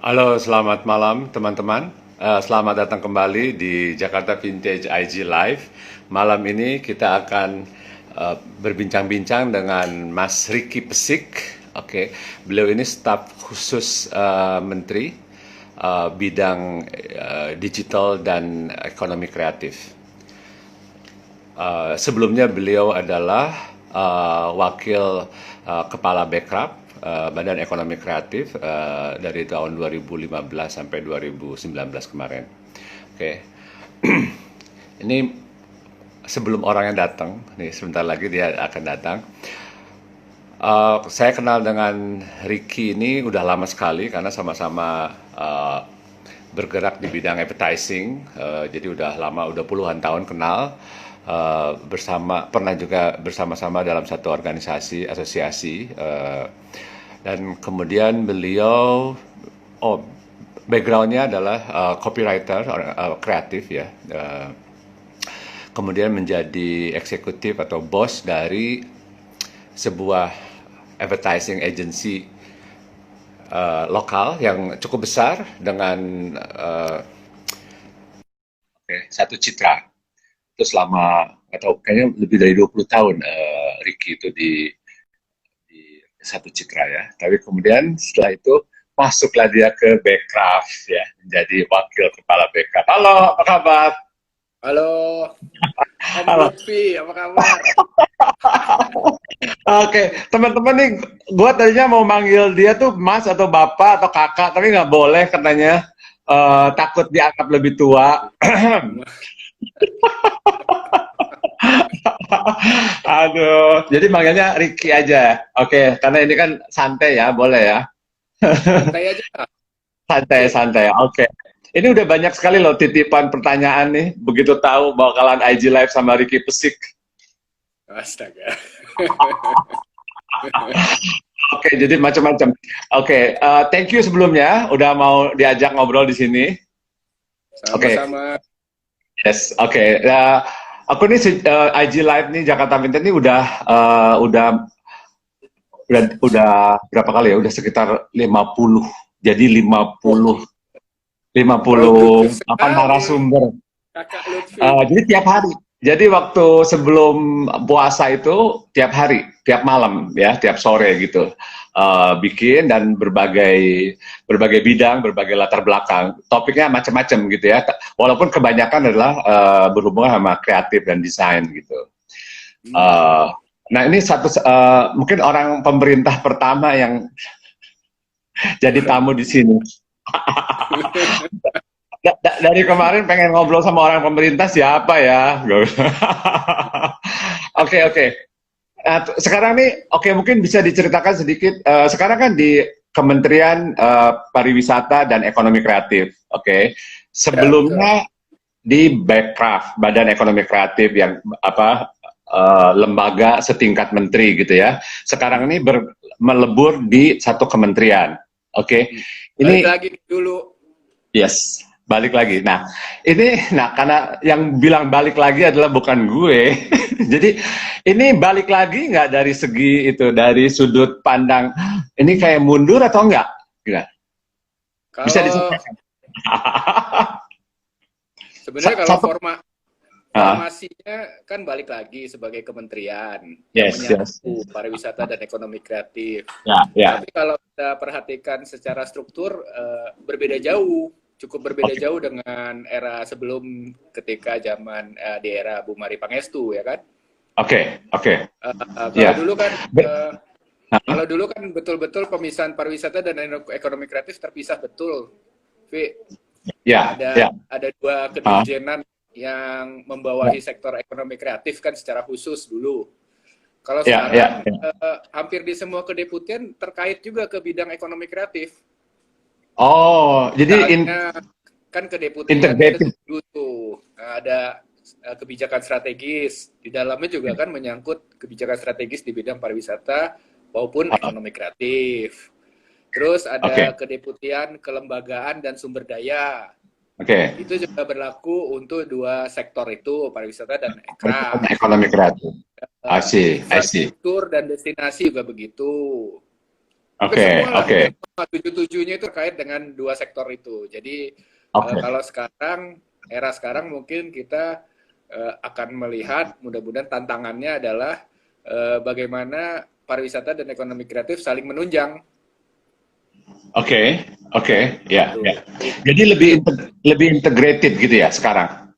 Halo, selamat malam teman-teman. Selamat datang kembali di Jakarta Vintage IG Live. Malam ini kita akan berbincang-bincang dengan Mas Ricky Pesik. Oke, beliau ini staf khusus Menteri bidang digital dan ekonomi kreatif. Sebelumnya beliau adalah wakil kepala Bekraf, Badan Ekonomi Kreatif, dari tahun 2015 sampai 2019 kemarin. Oke, ini sebelum orangnya datang, nih sebentar lagi dia akan datang. Saya kenal dengan Ricky ini udah lama sekali karena sama-sama bergerak di bidang advertising, jadi udah lama, udah puluhan tahun kenal. Pernah juga bersama-sama dalam satu organisasi asosiasi, dan kemudian beliau backgroundnya adalah copywriter, kreatif ya. Kemudian menjadi eksekutif atau bos dari sebuah advertising agency lokal yang cukup besar dengan satu citra. Terus selama nggak tahu, kayaknya lebih dari 20 tahun Ricky itu di satu citra ya. Tapi kemudian setelah itu masuklah dia ke Bekraf ya, menjadi wakil kepala Bekraf. Halo, apa kabar? Halo, Om Halo. Lutfi, apa kabar? Oke, teman-teman nih, gua tadinya mau manggil dia tuh Mas atau Bapak atau Kakak, tapi nggak boleh katanya, takut dianggap lebih tua. Aduh, jadi manggilnya Ricky aja. Oke, karena ini kan santai ya, boleh ya. Santai aja. Santai, Oke, santai. Oke. Ini udah banyak sekali loh titipan pertanyaan nih. Begitu tahu bakalan IG Live sama Ricky Pesik. astaga. Oke, jadi macam-macam. Oke, thank you sebelumnya udah mau diajak ngobrol di sini. Oke, Sama-sama. yes, oke. Aku nih IG Live nih Jakarta Vintage ini udah berapa kali ya? Udah sekitar 50. Jadi Oh, 50 produktif apa sekali, narasumber. Kakak Lutfi. Jadi tiap hari. Jadi waktu sebelum puasa itu tiap hari, tiap malam ya, tiap sore gitu. Bikin dan berbagai bidang, berbagai latar belakang. Topiknya macam-macam gitu ya. Walaupun kebanyakan adalah berhubungan sama kreatif dan desain gitu. Hmm. Uh, nah ini mungkin orang pemerintah pertama yang jadi tamu di sini. Dari kemarin pengen ngobrol sama orang pemerintah siapa ya? Oke, oke. Nah, sekarang nih, oke mungkin bisa diceritakan sedikit. Sekarang kan di Kementerian Pariwisata dan Ekonomi Kreatif, oke. Ya, betul. Sebelumnya di Bekraf, Badan Ekonomi Kreatif yang lembaga setingkat menteri gitu ya. Sekarang ini melebur di satu kementerian, oke. Hmm. Balik Ini lagi dulu. yes, balik lagi. Karena yang bilang balik lagi adalah bukan gue. Jadi ini balik lagi nggak dari segi itu, dari sudut pandang ini kayak mundur atau enggak? Gila. Bisa Kalau disampaikan. sebenarnya kalau Satu. Ah, formasinya kan balik lagi sebagai kementerian yang yes, yes, menyangkut pariwisata dan ekonomi kreatif. ya, ya. Tapi kalau kita perhatikan secara struktur berbeda jauh, cukup berbeda Oke, jauh dengan era sebelum ketika zaman di era Bu Mari Pangestu ya kan. oke, oke. Kalau Ya. dulu kan Be- ah, kalau dulu kan betul-betul pemisahan pariwisata dan ekonomi kreatif terpisah betul. Vi, ya, ada ya. ada dua Ah, kedirjenan yang ya, membawahi sektor ekonomi kreatif kan secara khusus dulu. Kalau ya, ya, sekarang ya. hampir di semua kedeputian terkait juga ke bidang ekonomi kreatif. Oh, jadi Misalnya kan kedeputian kita integrated. tujuh tuh. Nah, ada kebijakan strategis. Di dalamnya juga kan menyangkut kebijakan strategis di bidang pariwisata maupun Ah, ekonomi kreatif. Terus oke, ada kedeputian kelembagaan dan sumber daya. oke. Itu juga berlaku untuk dua sektor itu, pariwisata dan ekraf. Ekonomi kreatif. I see, I see. Infrastruktur dan destinasi juga begitu. Hampir Oke, semua lah, oke, 7-7-nya itu terkait dengan dua sektor itu. Jadi oke. kalau sekarang, era sekarang mungkin kita akan melihat, mudah-mudahan tantangannya adalah bagaimana pariwisata dan ekonomi kreatif saling menunjang. Oke, oke, ya, Tuh. ya. Jadi lebih integrated gitu ya sekarang.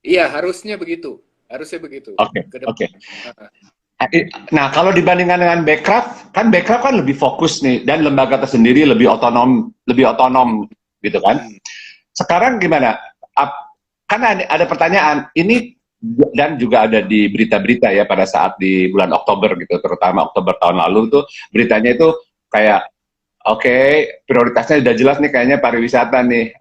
Iya, harusnya begitu. Oke, Ke depan. oke. Nah, kalau dibandingkan dengan Backcraft, kan Backcraft kan lebih fokus nih dan lembaga tersendiri lebih otonom gitu kan. Hmm. Sekarang gimana? Kan ada pertanyaan ini dan juga ada di berita-berita ya pada saat di bulan Oktober gitu, terutama Oktober tahun lalu tuh beritanya itu kayak oke, prioritasnya udah jelas nih kayaknya pariwisata nih.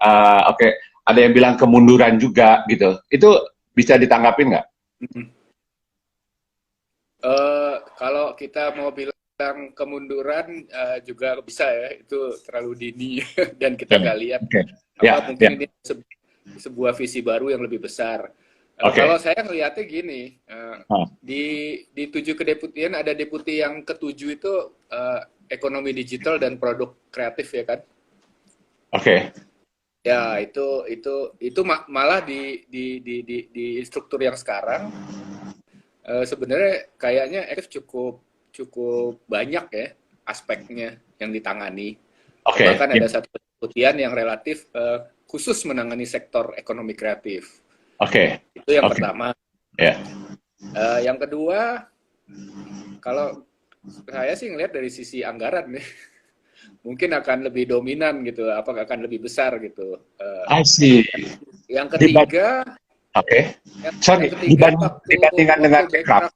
Oke, ada yang bilang kemunduran juga gitu. Itu bisa ditanggapin nggak? Hmm. Kalau kita mau bilang kemunduran juga bisa ya, itu terlalu dini dan kita nggak lihat Oke. apa Ya, mungkin ya. ini sebuah visi baru yang lebih besar. Oke. Kalau saya ngelihatnya gini, Ah, di 7 kedeputian ada deputi yang ketujuh itu ekonomi digital dan produk kreatif ya kan? Oke. Ya itu malah di struktur yang sekarang sebenarnya kayaknya Ekif cukup cukup banyak ya aspeknya yang ditangani. Oke. Bahkan Ya. ada satu kedeputian yang relatif khusus menangani sektor ekonomi kreatif. Oke. Itu yang Oke. pertama. Ya. Yang kedua, kalau saya sih ngelihat dari sisi anggaran nih, mungkin akan lebih dominan gitu, apakah akan lebih besar gitu. I see. Yang Diband- ketiga, Oke. yang Sorry, ketiga dibandingkan dengan waktu Backcraft. Backcraft,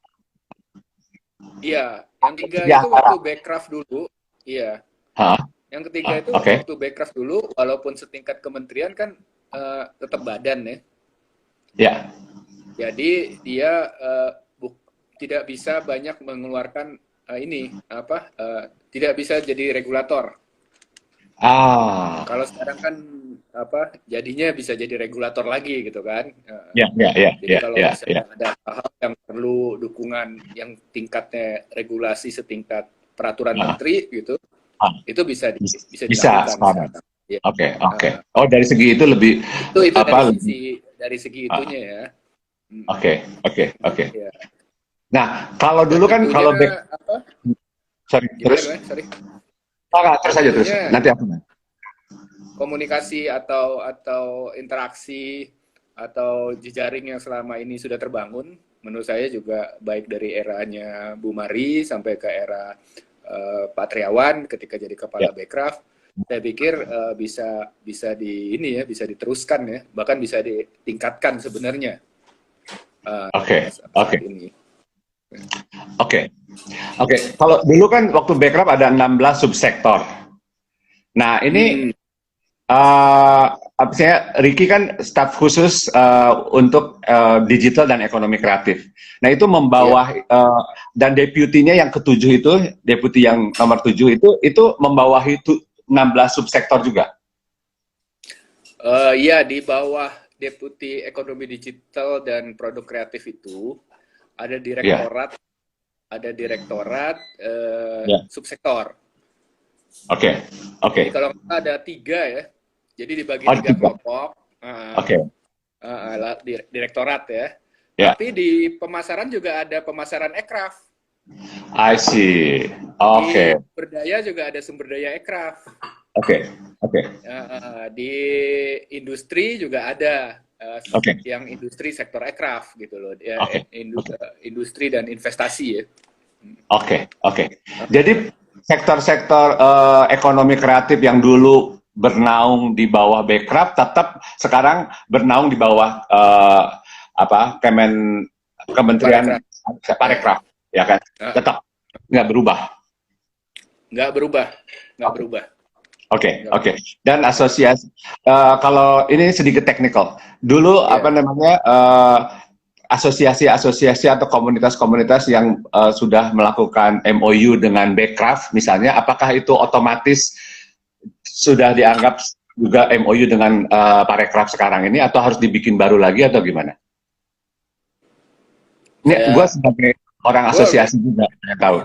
iya. Yang ketiga Segi itu antara. waktu Backcraft dulu, iya. Hah? Yang ketiga itu Oke. waktu Backcraft dulu, walaupun setingkat kementerian kan tetap badan ya. Ya. Jadi dia tidak bisa banyak mengeluarkan tidak bisa jadi regulator. Ah. Kalau sekarang kan jadinya bisa jadi regulator lagi gitu kan. Ya, ya, ya, Jadi ya, kalau ya, ya. misalnya ada hal yang perlu dukungan yang tingkatnya regulasi setingkat peraturan Ah. menteri gitu, Ah. itu bisa Bisa dilakukan sekarang. sekarang. Ya. Oke, oke. Oh, dari segi itu lebih Itu apa lebih. dari segi Ah. itunya ya. Oke, oke, oke. Ya. Nah, kalau dulu kan Tentunya kalau back, sorry, terus. gimana? Sorry. Oh, enggak, terus aja terus. Tentunya Nanti aku. komunikasi atau interaksi atau jejaring yang selama ini sudah terbangun, menurut saya juga baik dari eranya Bu Mari sampai ke era Pak Triawan ketika jadi kepala Backcraft, saya pikir bisa bisa diteruskan ya, bahkan bisa ditingkatkan sebenarnya. Oke. Ini. Oke. Kalau dulu kan waktu Backcraft ada 16 subsektor. Nah, ini saya Ricky kan staf khusus untuk digital dan ekonomi kreatif. Nah, itu membawa dan deputinya yang ketujuh itu, deputi yang nomor 7 itu membawahi 16 subsektor juga. Iya, di bawah deputi ekonomi digital dan produk kreatif itu ada direktorat, subsektor. Oke. Jadi kalau ada 3 ya, jadi dibagi 3 kelompok. Direktorat ya. Tapi di pemasaran juga ada pemasaran Aircraft. I see. Oke. Di sumber daya juga ada sumber daya Aircraft. Oke. Di industri juga ada yang industri sektor Aircraft gitu loh. Industri dan investasi ya. Oke. Jadi sektor-sektor ekonomi kreatif yang dulu bernaung di bawah Backcraft tetap sekarang bernaung di bawah Kementerian Parekraf, ya kan? Tetap nggak berubah. Oke. Dan asosiasi kalau ini sedikit teknikal. Dulu asosiasi-asosiasi atau komunitas-komunitas yang sudah melakukan MOU dengan Backcraft misalnya, apakah itu otomatis sudah dianggap juga MOU dengan Parekraf sekarang ini atau harus dibikin baru lagi atau gimana? Ini gue sebagai orang asosiasi juga saya tahu.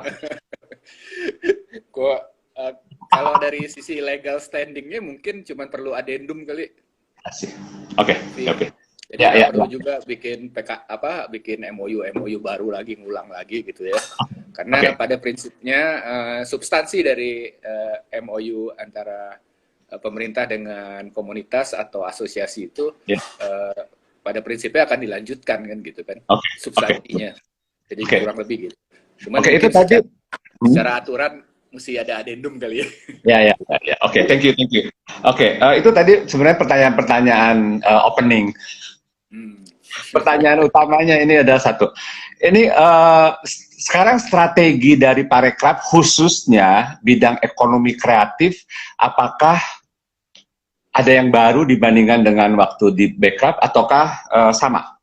kalau dari sisi legal standingnya mungkin cuma perlu adendum kali. Asik. Oke, Iya. oke. Jadi Ya, nggak ya, perlu ya. juga bikin MOU baru lagi, ngulang lagi gitu ya. Karena Oke. pada prinsipnya substansi dari MOU antara pemerintah dengan komunitas atau asosiasi itu Ya. eh, pada prinsipnya akan dilanjutkan kan gitu kan Oke, oke. substansinya. Jadi Oke. kurang lebih gitu. Cuman Oke, itu mungkin tadi. Hmm. secara aturan mesti ada adendum kali ya. Ya, ya, ya, ya. Oke, thank you, thank you. Oke, itu tadi sebenarnya pertanyaan-pertanyaan opening. Hmm. Pertanyaan utamanya ini adalah satu. Ini sekarang strategi dari Parekraf khususnya bidang ekonomi kreatif, apakah ada yang baru dibandingkan dengan waktu di Bekraf ataukah sama?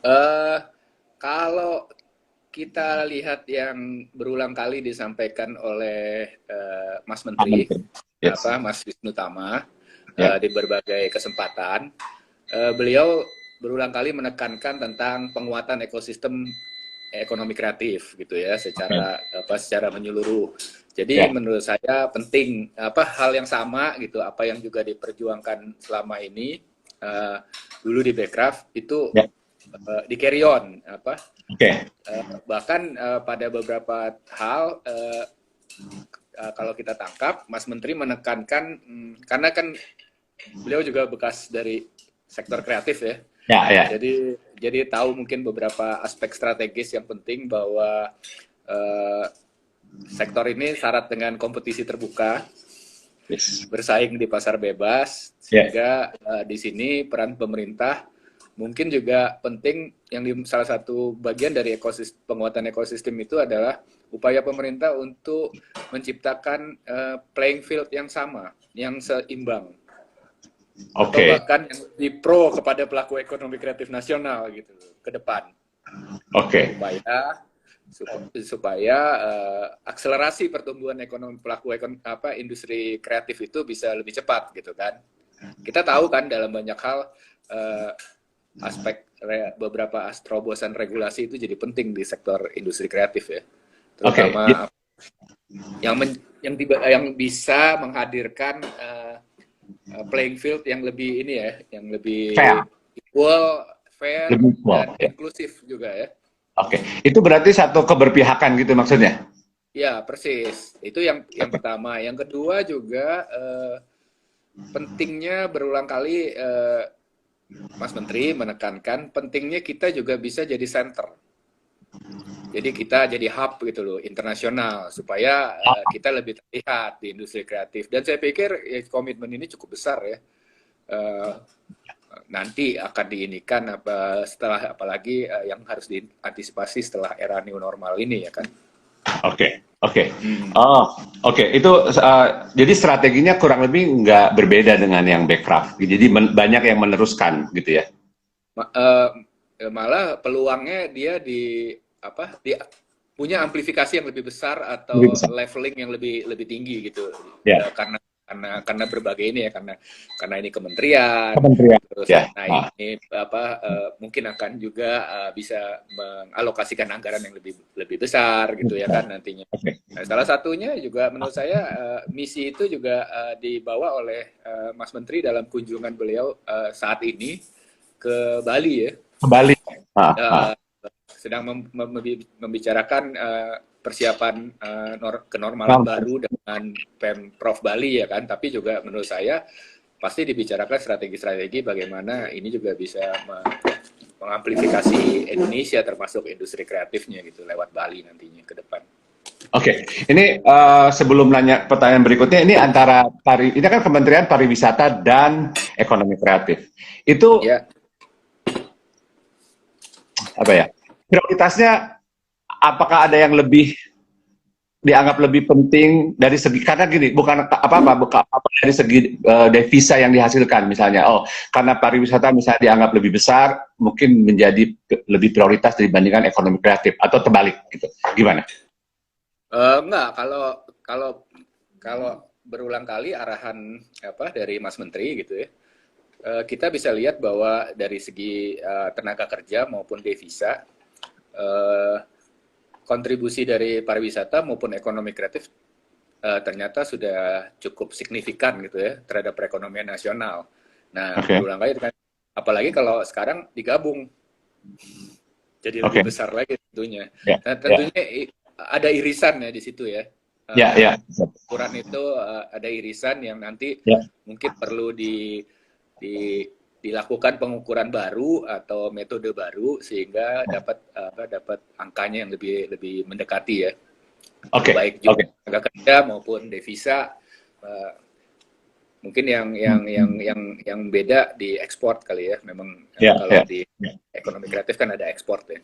Eh, Kalau kita lihat yang berulang kali disampaikan oleh Mas Menteri, Yes. Mas Wisnu Tama, Yeah. di berbagai kesempatan, beliau berulang kali menekankan tentang penguatan ekosistem ekonomi kreatif gitu ya, secara menyeluruh. Jadi Yeah. menurut saya penting hal yang sama gitu, apa yang juga diperjuangkan selama ini dulu di Bekraf itu Yeah. di carry on Oke. bahkan pada beberapa hal kalau kita tangkap Mas Menteri menekankan karena kan beliau juga bekas dari sektor kreatif ya. Ya, ya. Jadi tahu mungkin beberapa aspek strategis yang penting bahwa sektor ini syarat dengan kompetisi terbuka, Yes. bersaing di pasar bebas, sehingga di sini peran pemerintah mungkin juga penting. Yang salah satu bagian dari penguatan ekosistem itu adalah upaya pemerintah untuk menciptakan playing field yang sama, yang seimbang, atau bahkan yang lebih pro kepada pelaku ekonomi kreatif nasional gitu ke depan. Oke. Supaya akselerasi pertumbuhan ekonomi industri kreatif itu bisa lebih cepat gitu kan. Kita tahu kan dalam banyak hal aspek beberapa terobosan regulasi itu jadi penting di sektor industri kreatif ya, terutama yang bisa menghadirkan playing field yang lebih ini ya, yang lebih equal, fair, dan inklusif juga ya. Oke, itu berarti satu keberpihakan gitu maksudnya? Ya persis, itu yang pertama. Yang kedua juga pentingnya berulang kali Mas Menteri menekankan pentingnya kita juga bisa jadi center. Jadi kita jadi hub gitu loh, internasional, supaya kita lebih terlihat di industri kreatif. Dan saya pikir komitmen ini cukup besar ya. Nanti akan diinikan setelah apalagi yang harus diantisipasi setelah era new normal ini ya kan. Oke. Oke. Itu jadi strateginya kurang lebih nggak berbeda dengan yang Bekraf. Jadi banyak yang meneruskan gitu ya. Malah peluangnya dia punya amplifikasi yang lebih besar atau leveling yang lebih tinggi gitu. Karena berbagai ini ya, karena ini kementerian. Terus ini mungkin akan juga bisa mengalokasikan anggaran yang lebih besar gitu ya kan nantinya. Nah, salah satunya juga menurut saya misi itu juga dibawa oleh Mas Menteri dalam kunjungan beliau saat ini ke Bali ya. Ke Bali. Sedang membicarakan persiapan kenormalan baru dengan Pemprov Bali ya kan, tapi juga menurut saya pasti dibicarakan strategi-strategi bagaimana ini juga bisa mengamplifikasi Indonesia termasuk industri kreatifnya gitu lewat Bali nantinya ke depan. Oke, ini sebelum nanya pertanyaan berikutnya, ini antara ini kan Kementerian Pariwisata dan Ekonomi Kreatif. Itu apa ya? Prioritasnya apakah ada yang dianggap lebih penting dari segi, karena gini, bukan dari segi devisa yang dihasilkan misalnya, karena pariwisata misalnya dianggap lebih besar, mungkin menjadi lebih prioritas dibandingkan ekonomi kreatif, atau terbalik gitu, gimana? Enggak, kalau berulang kali arahan dari Mas Menteri gitu ya, kita bisa lihat bahwa dari segi tenaga kerja maupun devisa, kontribusi dari pariwisata maupun ekonomi kreatif ternyata sudah cukup signifikan gitu ya terhadap perekonomian nasional. Nah, Oke. berulang kali kan, apalagi kalau sekarang digabung jadi Oke. lebih besar lagi tentunya. Ya. Nah, Ya. tentunya ada irisan ya di situ ya. Ya. Ya. Ukuran itu ada irisan yang nanti Ya. mungkin perlu dilakukan pengukuran baru atau metode baru sehingga dapat angkanya yang lebih mendekati ya. Oke. Baik juga Oke. tenaga kerja maupun devisa. Mungkin yang beda di ekspor kali ya. Memang Ya. kalau Ya. di ekonomi kreatif kan ada ekspor ya.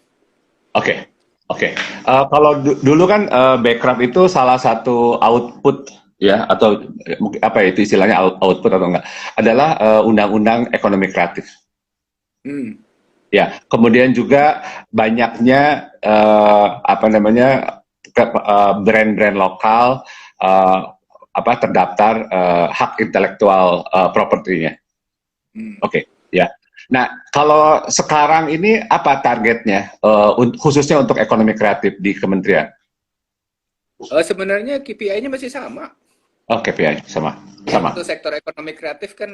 Oke. Oke. Kalau dulu kan Backcraft itu salah satu output ya, atau mungkin apa ya itu istilahnya, output atau enggak, adalah undang-undang ekonomi kreatif. Ya, kemudian juga banyaknya apa namanya brand-brand lokal terdaftar hak intelektual propertinya. Oke, ya. Nah, kalau sekarang ini apa targetnya khususnya untuk ekonomi kreatif di kementerian? Sebenarnya KPI-nya masih sama. Oh, KPI sama. Untuk sektor ekonomi kreatif kan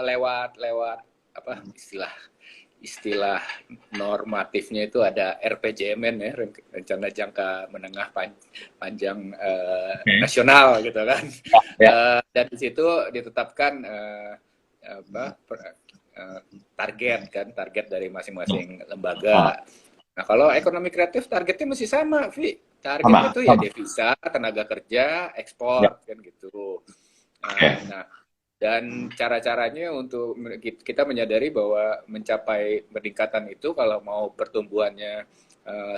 lewat apa istilah normatifnya itu ada RPJMN ya, rencana jangka menengah panjang nasional gitu kan. Dan di situ ditetapkan target dari masing-masing lembaga. Nah, kalau ekonomi kreatif targetnya masih sama, Vi. Targetnya itu ya devisa, tenaga kerja, ekspor kan gitu. Nah, dan cara-caranya untuk kita menyadari bahwa mencapai peningkatan itu kalau mau pertumbuhannya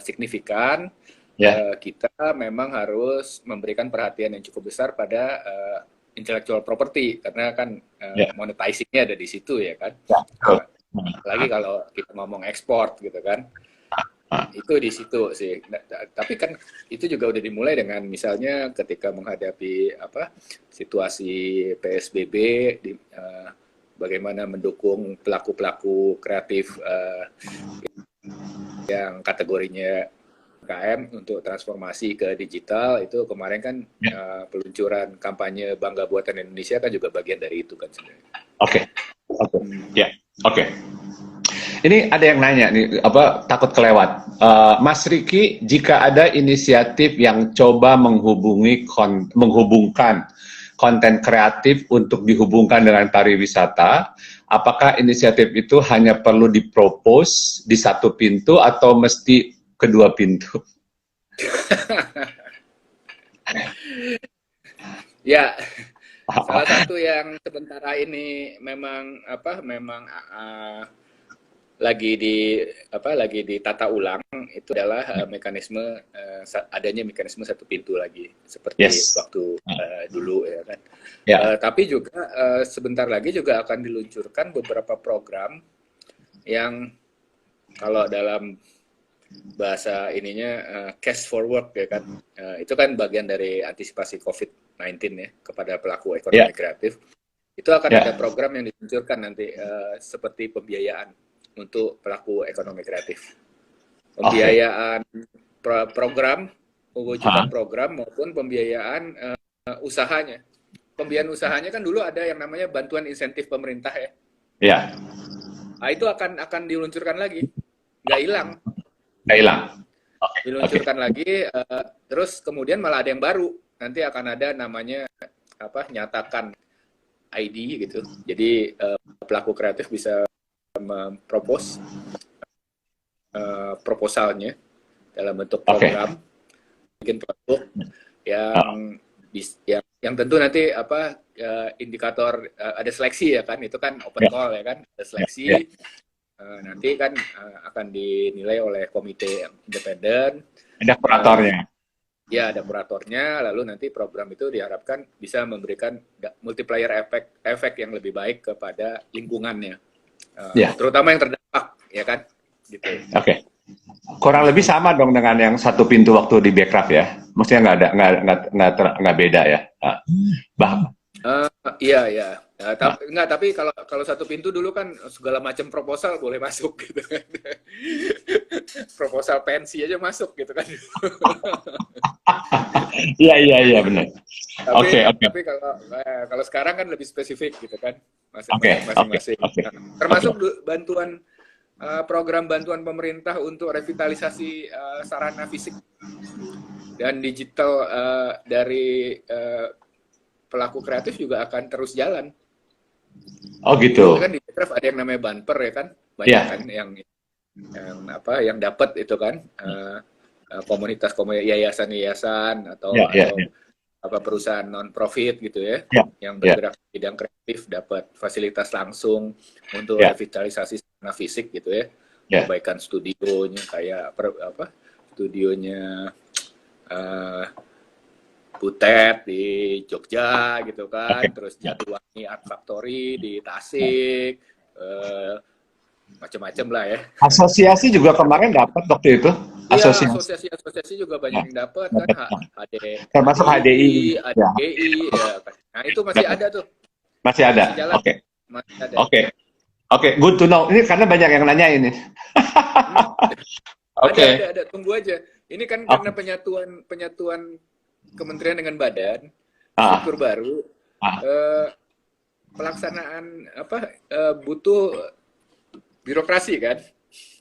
signifikan, kita memang harus memberikan perhatian yang cukup besar pada intellectual property karena kan monetizing-nya ada di situ ya kan. Lagi kalau kita ngomong ekspor gitu kan. Itu di situ sih. Tapi kan itu juga udah dimulai dengan misalnya ketika menghadapi situasi PSBB, bagaimana mendukung pelaku-pelaku kreatif yang kategorinya UMKM untuk transformasi ke digital. Itu kemarin kan peluncuran kampanye Bangga Buatan Indonesia kan juga bagian dari itu kan sebenarnya. Oke. Ini ada yang nanya nih, takut kelewat. Mas Riki, jika ada inisiatif yang coba menghubungkan konten kreatif untuk dihubungkan dengan pariwisata, apakah inisiatif itu hanya perlu dipropose di satu pintu atau mesti kedua pintu? Ya, salah satu yang sementara ini memang lagi ditata ulang itu adalah adanya mekanisme satu pintu lagi seperti waktu dulu ya kan. Tapi juga sebentar lagi juga akan diluncurkan beberapa program yang kalau dalam bahasa ininya cash for work ya kan. Itu kan bagian dari antisipasi COVID-19 ya kepada pelaku ekonomi kreatif. Itu akan ada program yang diluncurkan nanti seperti pembiayaan untuk pelaku ekonomi kreatif. Pembiayaan program, mewujudkan program maupun pembiayaan usahanya. Pembiayaan usahanya kan dulu ada yang namanya bantuan insentif pemerintah ya. Iya. Nah, itu akan diluncurkan lagi. Nggak hilang. Diluncurkan lagi, terus kemudian malah ada yang baru. Nanti akan ada namanya nyatakan ID gitu. Jadi pelaku kreatif bisa mempropos proposalnya dalam bentuk program, bikin produk yang tentu nanti indikator ada seleksi ya kan, itu kan open call ya kan, ada seleksi. Nanti kan akan dinilai oleh komite independen. Ada kuratornya. Ya, ada kuratornya. Lalu nanti program itu diharapkan bisa memberikan multiplier efek yang lebih baik kepada lingkungannya. Terutama yang terdampak, ya kan? Gitu. Oke. Kurang lebih sama dong dengan yang satu pintu waktu di Backcraft ya. Maksudnya nggak beda ya. Iya. Tapi kalau satu pintu dulu kan segala macam proposal boleh masuk gitu kan. Proposal pensi aja masuk gitu kan. Iya benar. Oke, oke. Tapi kalau sekarang kan lebih spesifik gitu kan, Oke, oke, masing-masing. oke. Nah, termasuk bantuan program bantuan pemerintah untuk revitalisasi sarana fisik dan digital dari pelaku kreatif juga akan terus jalan. Oh Dulu gitu. kan di Bekraf ada yang namanya bumper ya kan, banyak Iya, kan yang dapat itu kan komunitas yayasan-yayasan iya, iya, atau iya, apa perusahaan non profit gitu ya iya, yang iya, bergerak di bidang kreatif dapat fasilitas langsung untuk iya, revitalisasi sarana fisik gitu ya, iya. perbaikan studionya kayak studionya eh, Butet di Jogja gitu kan, Oke. terus Jatiwangi Art Factory di Tasik, macam-macam lah ya. Asosiasi juga kemarin dapat waktu itu. Iya, Asosiasi. asosiasi-asosiasi juga banyak Ya, yang dapat kan, dapat. Nah, termasuk HDI, HDI. Ya, ADGI, ya kan. Nah itu masih dapat. ada tuh, Masih ada. masih jalan, Oke. masih ada. Oke. Oke, good to know. Ini karena banyak yang nanya ini. Hmm, Oke. ada, tunggu aja. Ini kan karena Oke. penyatuan kementerian dengan badan, Ah, struktur baru, ah. eh, pelaksanaan butuh birokrasi kan,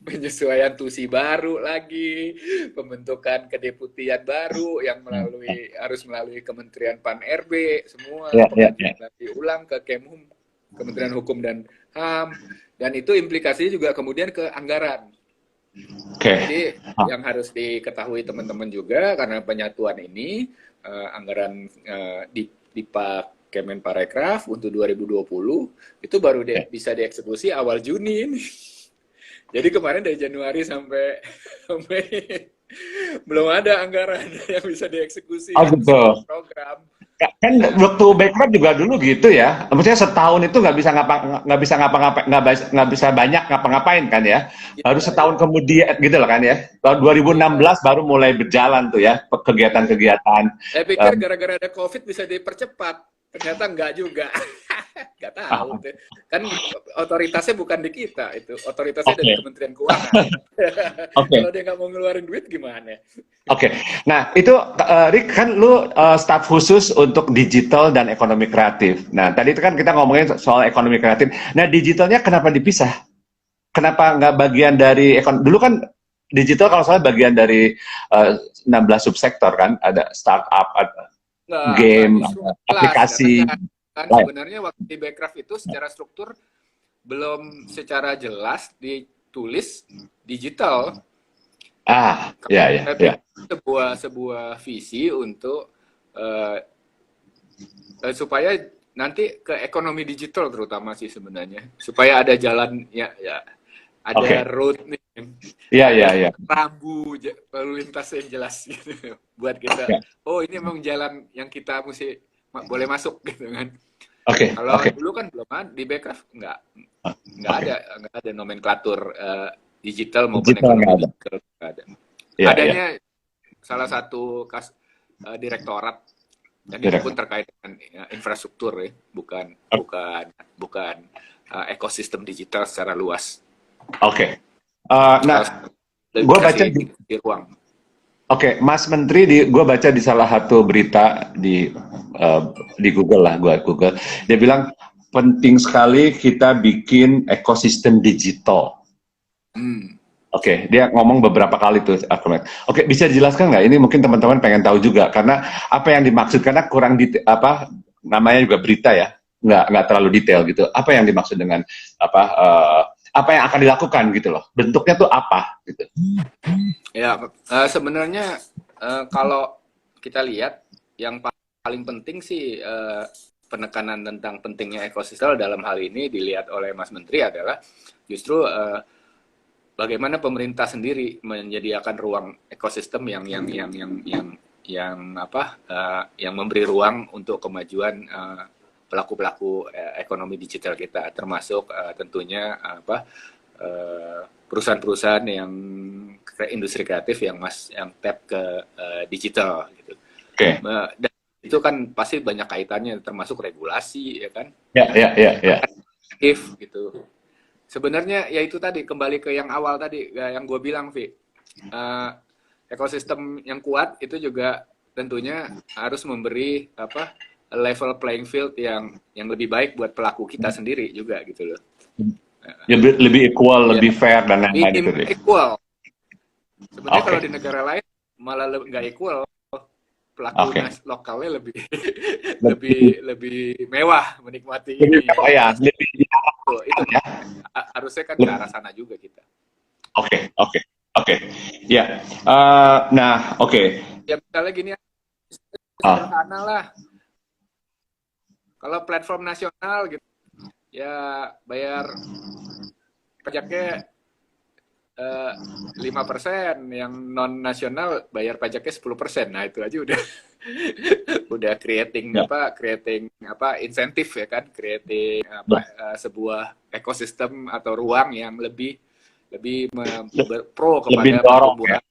penyesuaian tusi baru lagi, pembentukan kedeputian baru yang harus melalui Kementerian Pan RB, semua Ya, ya, ya. pengajuan lagi ulang ke Kemhum, Kementerian Hukum dan HAM, dan itu implikasinya juga kemudian ke anggaran. Oke. Jadi yang harus diketahui teman-teman juga karena penyatuan ini anggaran di Pak Kemenparekraf untuk 2020 itu baru bisa dieksekusi awal Juni ini. Jadi kemarin dari Januari sampai belum ada anggaran yang bisa dieksekusi Oh untuk gitu. semua program. Kan waktu backup juga dulu gitu ya. Maksudnya setahun itu nggak bisa banyak ngapa-ngapain kan ya. Baru Ya, setahun kemudian gitu loh kan ya. Tahun 2016 baru mulai berjalan tuh ya kegiatan-kegiatan. saya pikir gara-gara ada COVID bisa dipercepat. Ternyata enggak juga. Enggak tahu. Kan otoritasnya bukan di kita itu. Otoritasnya dari Kementerian Keuangan. Kalau dia nggak mau ngeluarin duit gimana? Oke. Nah, itu Rick kan lu staf khusus untuk digital dan ekonomi kreatif. Nah, tadi itu kan kita ngomongin soal ekonomi kreatif. Nah, digitalnya kenapa dipisah? Kenapa nggak bagian dari dulu kan digital kalau salah bagian dari 16 subsektor kan, ada startup, ada game, Justru ada jelas aplikasi. kan sebenarnya waktu di Backcraft itu secara struktur belum secara jelas ditulis digital. Ya, ya, ya. Sebuah visi untuk supaya nanti ke ekonomi digital terutama sih sebenarnya, supaya ada jalan ya ada road nih, ya. rambu lalu lintas yang jelas gitu buat kita. Oh ini memang jalan yang kita mesti boleh masuk gitu kan. Kalau dulu kan belum ada di Backcraft nggak ada nomenklatur digital maupun ekonomi digital nggak ada. Adanya salah satu direktorat dan itu pun terkait dengan infrastruktur ya, bukan ekosistem digital secara luas. Nah, gue baca di ruang. Mas Menteri, gue baca di salah satu berita di Google lah, Google. Dia bilang penting sekali kita bikin ekosistem digital. Dia ngomong beberapa kali tuh. Bisa dijelaskan nggak? Ini mungkin teman-teman pengen tahu juga karena apa yang dimaksud, karena kurang namanya juga berita ya, nggak terlalu detail gitu. Apa yang dimaksud dengan apa yang akan dilakukan gitu loh? Bentuknya tuh apa gitu? Ya, sebenarnya kalau kita lihat yang paling penting sih penekanan tentang pentingnya ekosistem dalam hal ini dilihat oleh Mas Menteri adalah justru bagaimana pemerintah sendiri menyediakan ruang ekosistem yang memberi ruang untuk kemajuan pelaku-pelaku ekonomi digital kita, termasuk tentunya perusahaan-perusahaan yang industri kreatif yang tap ke digital gitu. Dan itu kan pasti banyak kaitannya termasuk regulasi ya kan. Ya. Gitu. Sebenarnya ya itu tadi kembali ke yang awal tadi yang gue bilang, Vi. Ekosistem yang kuat itu juga tentunya harus memberi apa level playing field yang lebih baik buat pelaku kita sendiri juga gitu loh. Lebih equal, Ya, lebih fair dan lain-lain gitu. equal. Sebenarnya Oke. kalau di negara lain malah nggak equal, pelaku Oke. lokalnya lebih mewah menikmati Lebih ini. apa ya? Lebih Itu ya. harusnya kan ke arah sana juga kita. Oke. Ya. Nah, oke. Ya misalnya gini, Ah, sederhana lah. Kalau platform nasional gitu, ya bayar pajaknya 5%, yang non nasional bayar pajaknya 10%. Nah itu aja udah creating Ya. creating insentif ya kan, creating sebuah ekosistem atau ruang yang lebih pro kepada lebih dorong pertumbuhan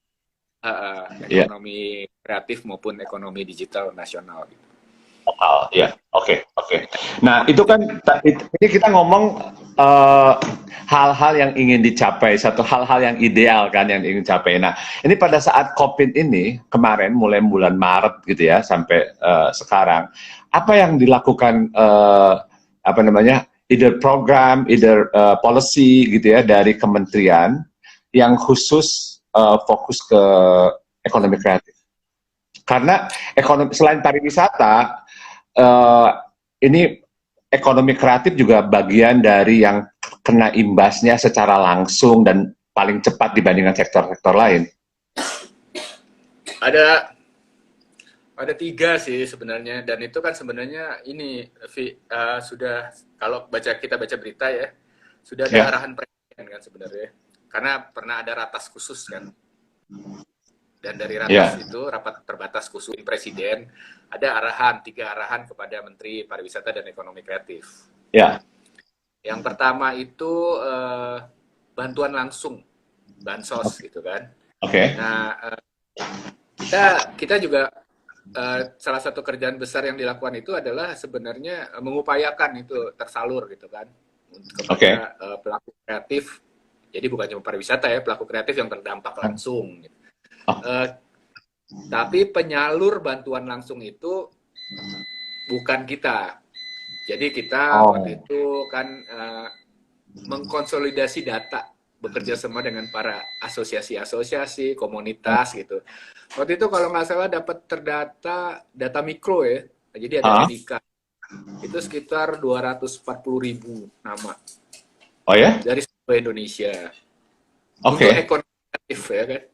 Ya. ekonomi kreatif maupun ekonomi digital nasional gitu. Ya. Oke. Nah, itu kan ini kita ngomong hal-hal yang ingin dicapai, satu hal-hal yang ideal kan yang ingin dicapai. Nah, ini pada saat COVID ini kemarin mulai bulan Maret gitu ya sampai sekarang, apa yang dilakukan apa namanya? Either program, either policy gitu ya dari kementerian yang khusus fokus ke ekonomi kreatif. Karena ekonomi selain pariwisata, ini ekonomi kreatif juga bagian dari yang kena imbasnya secara langsung dan paling cepat dibandingkan sektor-sektor lain. Ada 3 sih sebenarnya, dan itu kan sebenarnya ini sudah kalau kita baca berita ya, sudah ada arahan presiden kan sebenarnya, karena pernah ada ratas khusus kan, dan dari ratas itu rapat terbatas khusus presiden ada 3 arahan kepada Menteri Pariwisata dan Ekonomi Kreatif. Ya. Yang pertama itu bantuan langsung, bansos gitu kan. Oke. Nah kita juga salah satu kerjaan besar yang dilakukan itu adalah sebenarnya mengupayakan itu tersalur gitu kan kepada pelaku kreatif. Jadi bukan cuma pariwisata ya, pelaku kreatif yang terdampak langsung. Gitu. Tapi penyalur bantuan langsung itu bukan kita. Jadi kita waktu itu kan mengkonsolidasi data, bekerja sama dengan para asosiasi-asosiasi, komunitas gitu. Waktu itu kalau nggak salah dapat data mikro ya, jadi ada Andika. Itu sekitar 240.000 nama. Oh ya? Dari seluruh Indonesia. Oke. Untuk ekonomi kreatif ya kan.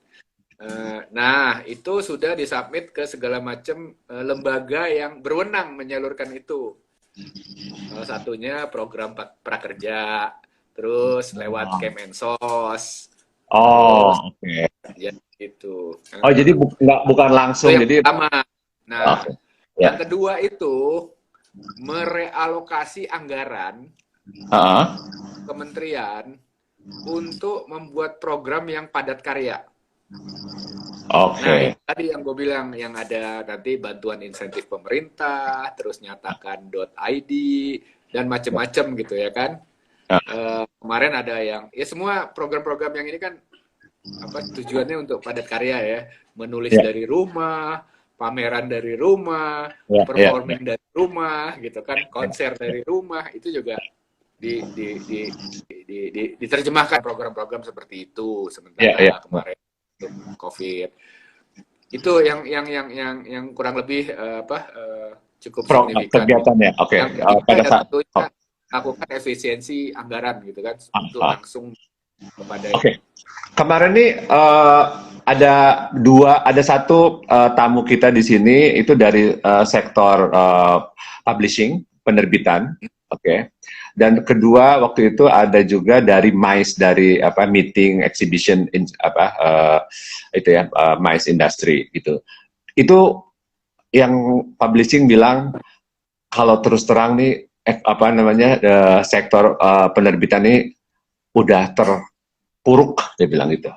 Nah, itu sudah disubmit ke segala macam lembaga yang berwenang menyalurkan itu. Salah satunya program prakerja, terus lewat Kemensos. Oke. Ya, gitu. Jadi bukan langsung, itu yang jadi pertama. Nah, yang kedua itu merealokasi anggaran kementerian untuk membuat program yang padat karya. Nah, tadi yang gue bilang, yang ada nanti bantuan insentif pemerintah, terus nyatakan .id, dan macam-macam gitu ya kan. Kemarin ada yang, ya semua program-program yang ini kan tujuannya untuk padat karya ya. Menulis dari rumah, pameran dari rumah, performing dari rumah gitu kan, konser dari rumah, itu juga diterjemahkan program-program seperti itu sementara kemarin COVID. Itu yang kurang lebih cukup signifikan. Kegiatannya. Pada saat lakukan efisiensi anggaran gitu kan untuk langsung kepada. Kemarin nih ada satu tamu kita di sini itu dari sektor publishing, penerbitan. Dan kedua waktu itu ada juga dari MICE, dari meeting exhibition itu ya, MICE industry gitu. Itu yang publishing bilang kalau terus terang nih sektor penerbitan ini udah terpuruk, dia bilang gitu.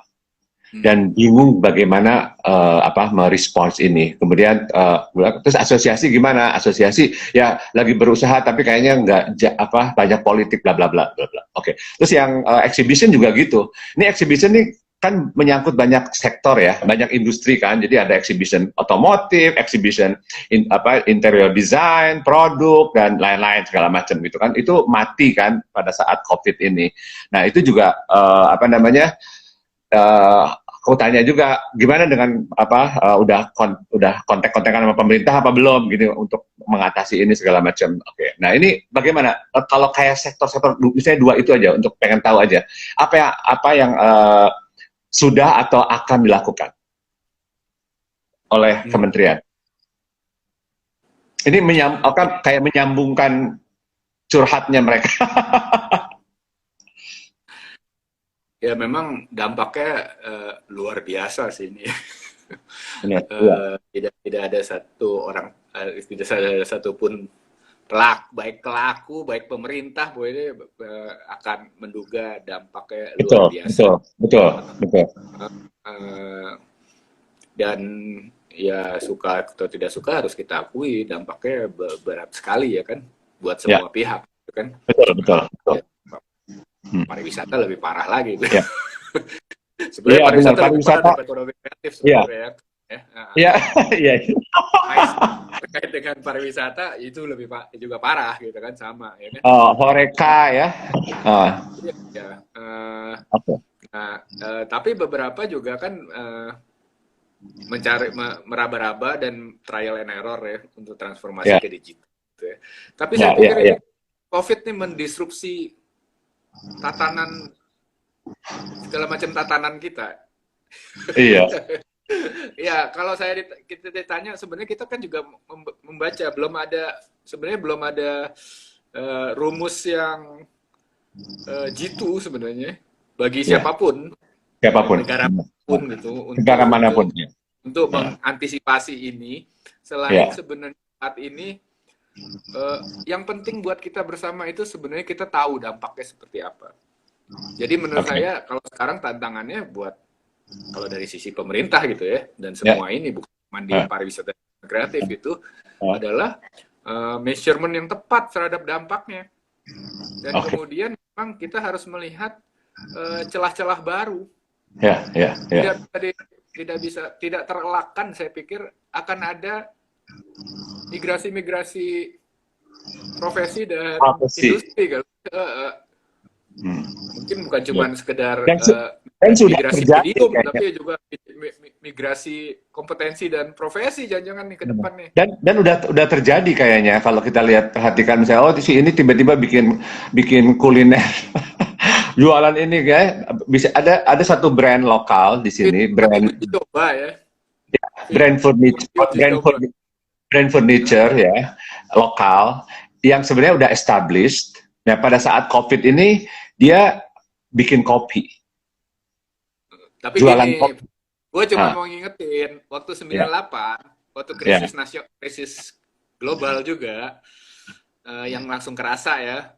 Dan bingung bagaimana merespons ini. Kemudian terus asosiasi gimana? Asosiasi ya lagi berusaha tapi kayaknya nggak banyak politik bla bla bla bla bla. Terus yang exhibition juga gitu. Ini exhibition nih kan menyangkut banyak sektor ya, banyak industri kan. Jadi ada exhibition otomotif, exhibition interior design, produk dan lain-lain segala macam gitu kan. Itu mati kan pada saat COVID ini. Nah, itu juga aku tanya juga gimana dengan udah kontak-kontakan sama pemerintah apa belum gitu untuk mengatasi ini segala macam. Oke. Nah, ini bagaimana kalau kayak sektor-sektor misalnya 2 itu aja untuk pengen tahu aja apa yang sudah atau akan dilakukan oleh kementerian. Ini kayak menyambungkan curhatnya mereka. Ya memang dampaknya luar biasa sih ini. Tidak ada satu orang, tidak ada satupun baik pelaku, baik pemerintah, boleh akan menduga dampaknya luar biasa. Betul. Dan ya suka atau tidak suka harus kita akui dampaknya berat sekali ya kan, buat semua pihak, kan? Betul. Pariwisata lebih parah lagi. Ya. Sebenarnya pariwisata lebih parah daripada ekonomi kreatif sebenarnya. Iya. Terkait dengan pariwisata itu lebih juga parah gitu kan, sama ya kan. Horeca ya. Iya. Tapi beberapa juga kan mencari meraba-raba dan trial and error ya untuk transformasi ke digital. Gitu ya. Tapi saya pikir COVID ini mendisrupsi tatanan segala macam tatanan kita. Iya. Ya, kalau kita ditanya sebenarnya kita kan juga membaca sebenarnya belum ada rumus yang jitu sebenarnya bagi siapapun negara manapun gitu untuk mengantisipasi ini selain sebenarnya saat ini yang penting buat kita bersama itu sebenarnya kita tahu dampaknya seperti apa. Jadi menurut saya kalau sekarang tantangannya kalau dari sisi pemerintah gitu ya, dan semua ini bukan cuma di pariwisata kreatif itu adalah measurement yang tepat terhadap dampaknya. Dan kemudian memang kita harus melihat celah-celah baru. Tidak terelakkan, saya pikir akan ada migrasi profesi dan industri kan. Mungkin bukan cuma sekedar migrasi medium, tapi juga migrasi kompetensi dan profesi jangan-jangan nih ke depan nih. Dan udah terjadi kayaknya kalau kita perhatikan misalnya di sini tiba-tiba bikin kuliner jualan ini kayak bisa ada satu brand lokal di sini, brand furniture ya lokal yang sebenarnya udah established. Nah, pada saat COVID ini dia bikin kopi. Tapi jualan kopi. Gue cuma mau ngingetin waktu 98, waktu krisis global juga yang langsung kerasa ya.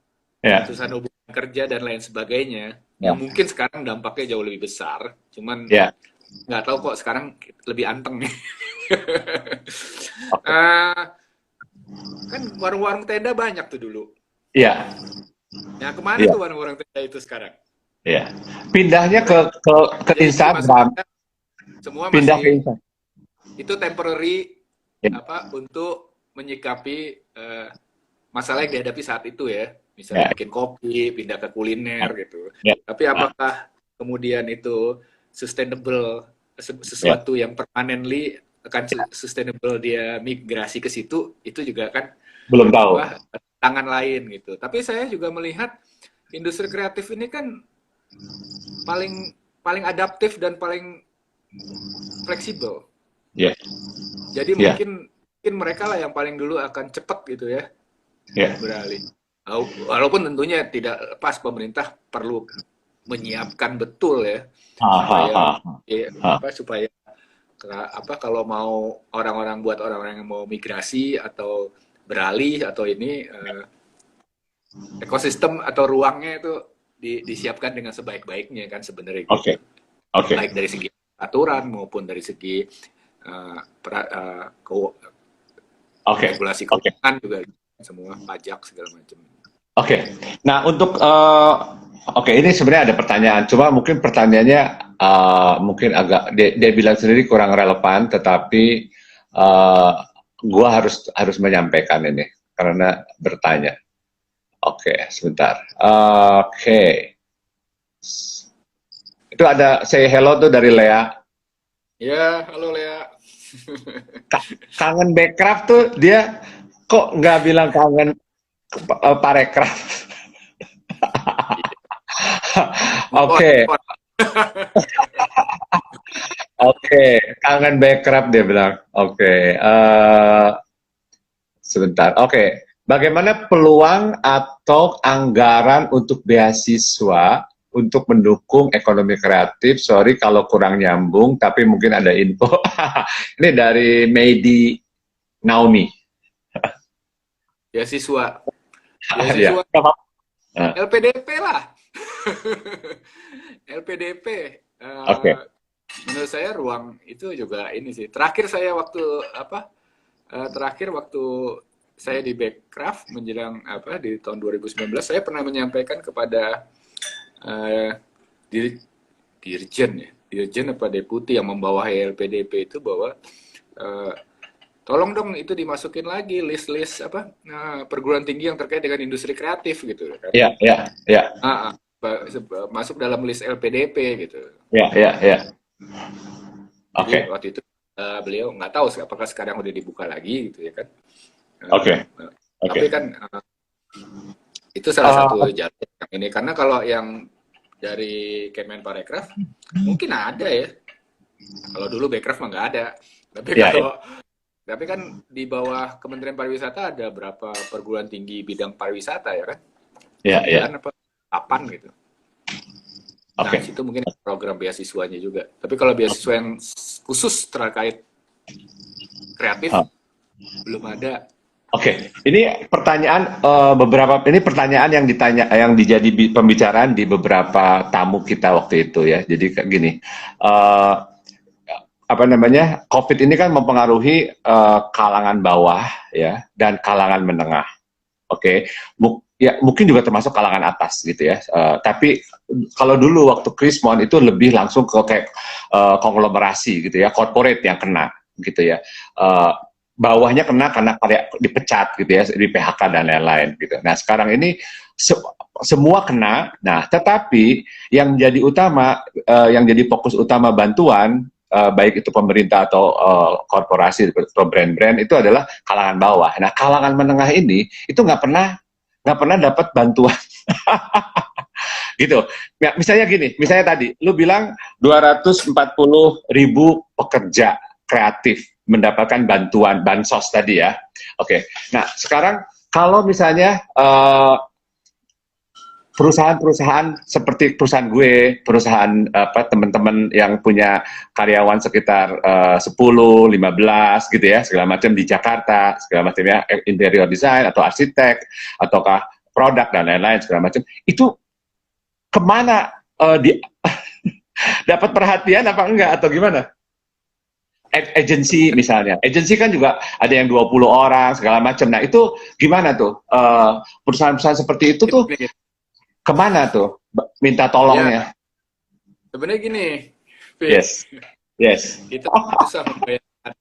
Putusan hubungan kerja dan lain sebagainya. Yang mungkin sekarang dampaknya jauh lebih besar. Cuman nggak tahu kok sekarang lebih anteng nih. Kan warung-warung tenda banyak tuh dulu. Iya. Nah, kemana tuh warung-warung tenda itu sekarang? Iya. Pindahnya ke Instagram. Semua masih itu temporary untuk menyikapi masalah yang dihadapi saat itu ya. Misalnya bikin kopi, pindah ke kuliner gitu. Tapi apakah kemudian itu sustainable, sesuatu yang permanently akan sustainable dia migrasi ke situ, itu juga kan belum tahu. Tangan lain gitu. Tapi saya juga melihat industri kreatif ini kan paling adaptif dan paling fleksibel. Jadi mungkin mereka lah yang paling dulu akan cepat gitu ya beralih. Walaupun tentunya tidak lepas pemerintah perlu menyiapkan betul ya supaya kalau mau orang-orang yang mau migrasi atau beralih atau ini ekosistem atau ruangnya itu disiapkan dengan sebaik-baiknya kan sebenarnya. Baik dari segi aturan maupun dari segi regulasi keuangan juga semua pajak segala macam. Nah untuk ini sebenarnya ada pertanyaan, cuma mungkin pertanyaannya mungkin agak dia bilang sendiri kurang relevan, tetapi gua harus menyampaikan ini karena bertanya. Oke, sebentar. Oke. Itu ada say hello tuh dari Lea. Ya, halo Lea. Kangen Backcraft tuh dia kok nggak bilang kangen Parekraf. Oke, oke, kangen Backcraft dia bilang. Oke, sebentar. Oke, bagaimana peluang atau anggaran untuk beasiswa untuk mendukung ekonomi kreatif? Sorry kalau kurang nyambung, tapi mungkin ada info. Ini dari Meidi Naomi. Beasiswa. Ya. Beasiswa LPDP lah. LPDP. Oke. Menurut saya ruang itu juga ini sih. Terakhir waktu saya di Backcraft menjelang di tahun 2019, saya pernah menyampaikan kepada dirjen apa deputi yang membawahi LPDP itu bahwa tolong dong itu dimasukin lagi list-list perguruan tinggi yang terkait dengan industri kreatif gitu kan. Iya. Masuk dalam list LPDP gitu. Iya. Oke. Jadi waktu itu beliau nggak tahu apakah sekarang udah dibuka lagi gitu ya kan. Oke. Tapi kan itu salah satu jalan yang ini, karena kalau yang dari Kemenparekraf mungkin ada ya. Kalau dulu Backcraft mah nggak ada. Tapi kan di bawah Kementerian Pariwisata ada berapa perguruan tinggi bidang pariwisata ya kan? Iya. Apa 8 gitu. Nah, Oke. situ mungkin program beasiswanya juga. Tapi kalau beasiswa yang khusus terkait kreatif belum ada. Oke, ini pertanyaan pertanyaan yang dijadi pembicaraan di beberapa tamu kita waktu itu ya. Jadi kayak gini, COVID ini kan mempengaruhi kalangan bawah ya dan kalangan menengah. Oke, mungkin juga termasuk kalangan atas gitu ya. Tapi kalau dulu waktu Krismon itu lebih langsung ke kayak konglomerasi gitu ya, corporate yang kena gitu ya. Bawahnya kena karena dipecat gitu ya, di PHK dan lain-lain gitu. Nah sekarang ini semua kena. Nah tetapi yang jadi utama, yang jadi fokus utama bantuan, baik itu pemerintah atau korporasi atau brand-brand itu adalah kalangan bawah. Nah kalangan menengah ini itu nggak pernah dapat bantuan. Gitu. Ya, misalnya tadi, lu bilang 240.000 pekerja kreatif mendapatkan bantuan bansos tadi ya. Oke. Nah, sekarang kalau misalnya perusahaan-perusahaan seperti perusahaan gue, perusahaan teman-teman yang punya karyawan sekitar 10, 15 gitu ya, segala macam di Jakarta, segala macam ya, interior design atau arsitek ataukah produk dan lain-lain segala macam, itu kemana dapat perhatian apa enggak atau gimana? Agency misalnya, agency kan juga ada yang 20 orang segala macam. Nah itu gimana tuh perusahaan-perusahaan seperti itu tuh kemana tuh minta tolongnya? Sebenarnya gini, Yes. Kita bisa membayangkan,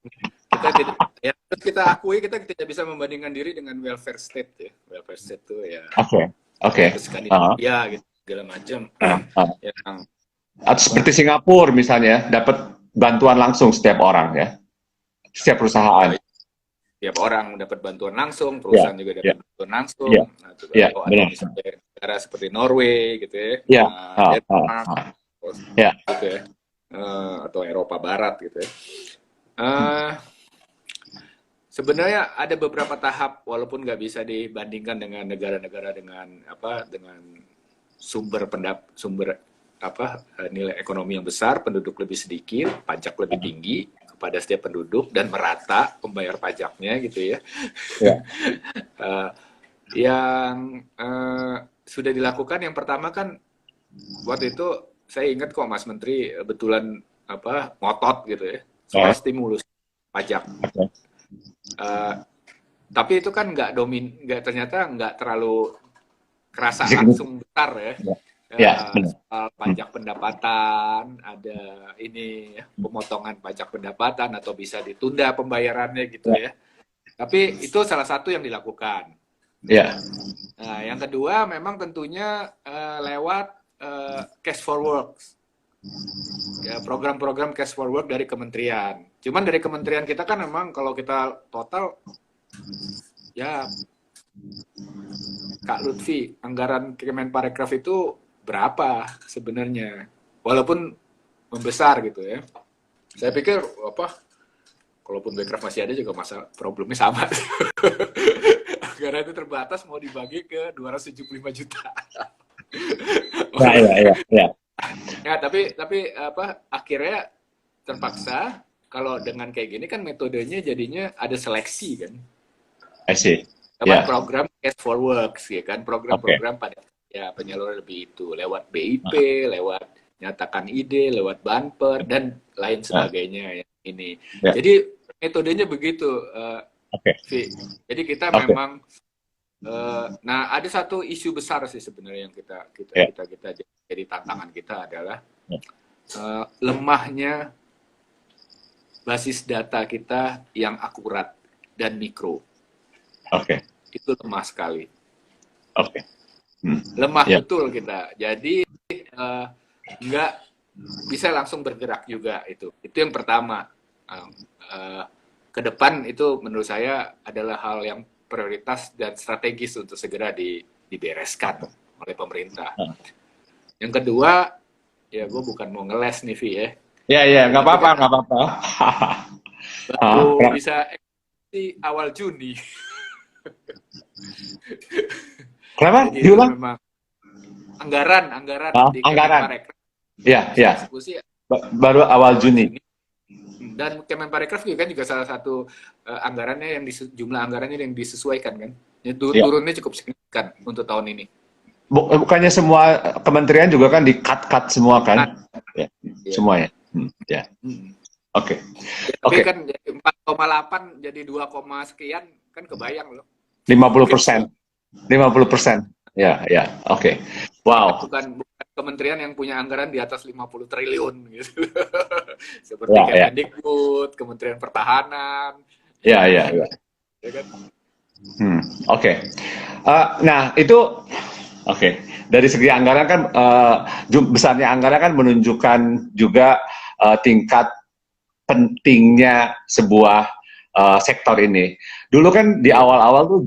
kita akui kita tidak bisa membandingkan diri dengan welfare state ya. Welfare state tuh ya. Oke. Skandinavia gitu segala macam. Atau seperti Singapura misalnya dapat bantuan langsung setiap orang ya, setiap perusahaan. Setiap orang dapat bantuan langsung, perusahaan juga dapat bantuan langsung. Nah, atau ada misalnya negara seperti Norway gitu ya, Denmark, gitu ya, atau Eropa Barat gitu ya. Sebenarnya ada beberapa tahap, walaupun nggak bisa dibandingkan dengan negara-negara dengan sumber nilai ekonomi yang besar, penduduk lebih sedikit, pajak lebih tinggi kepada setiap penduduk dan merata pembayar pajaknya gitu ya. Yang sudah dilakukan yang pertama kan waktu itu saya ingat kok Mas Menteri betulan ngotot gitu ya soal stimulus pajak. Tapi itu kan ternyata nggak terlalu kerasa langsung besar ya. Ya, benar. soal Hmm. pajak pendapatan, ada ini pemotongan pajak pendapatan atau bisa ditunda pembayarannya gitu Ya, ya. Tapi itu salah satu yang dilakukan. ya, Nah, yang kedua memang tentunya lewat cash for work, ya, program-program cash for work dari kementerian. Cuman dari kementerian kita kan memang kalau kita total ya Kak Lutfi, anggaran Kemenparekraf itu berapa sebenarnya? Walaupun membesar gitu ya. Saya pikir apa? Kalaupun Bekraf masih ada juga masa problemnya sama. Anggaran itu terbatas mau dibagi ke 275 juta. ya, ya, ya, ya. Ya, tapi apa akhirnya terpaksa kalau dengan kayak gini kan metodenya jadinya ada seleksi kan. I see. Lewat Ya, program cash for works ya kan, oke. program-program pada ya penyaluran lebih itu lewat BIP, lewat nyatakan ide, lewat banper dan lain Nah, sebagainya ya ini. ya, Jadi metodenya begitu, oke, Vi. Jadi kita oke, memang nah ada satu isu besar sih sebenarnya yang ya, kita jadi tantangan kita adalah ya, lemahnya basis data kita yang akurat dan mikro. oke, Itu lemah sekali. oke. Hmm. Lemah Ya, betul kita. Jadi nggak bisa langsung bergerak juga itu. Itu yang pertama. Ke depan itu menurut saya adalah hal yang prioritas dan strategis untuk segera dibereskan oleh pemerintah. ah, Yang kedua, ya gue bukan mau ngeles nih, Vi ya. ya, ya, nggak Tapi apa-apa, kan nggak apa-apa. baru bisa eksekusi awal Juni. Kenapa? Jadi itu Diulang? memang anggaran di Anggaran. Kemenparekraf Ya, bisa ya. eksekusi Baru awal awal Juni. Juni. Dan Kemenparekraf juga kan juga salah satu anggarannya yang jumlah anggarannya yang disesuaikan kan. Ya. Turunnya cukup signifikan untuk tahun ini. Bukannya semua kementerian juga kan di-cut semua kan? Ya, Ya. semuanya. Ya. Hmm. Oke. Ya, tapi Oke. kan jadi 4,8 jadi 2, sekian kan kebayang loh. 50%. 50%. Ya, ya. Oke. Wow. Bukan kementerian yang punya anggaran di atas 50 triliun gitu. Seperti Ya, ya. Kemendikbud, Kementerian Pertahanan. Ya, ya, ya. Ya kan? Oke. Nah, itu oke. Dari segi anggaran kan besarnya anggaran kan menunjukkan juga tingkat pentingnya sebuah sektor ini. Dulu kan di awal-awal tuh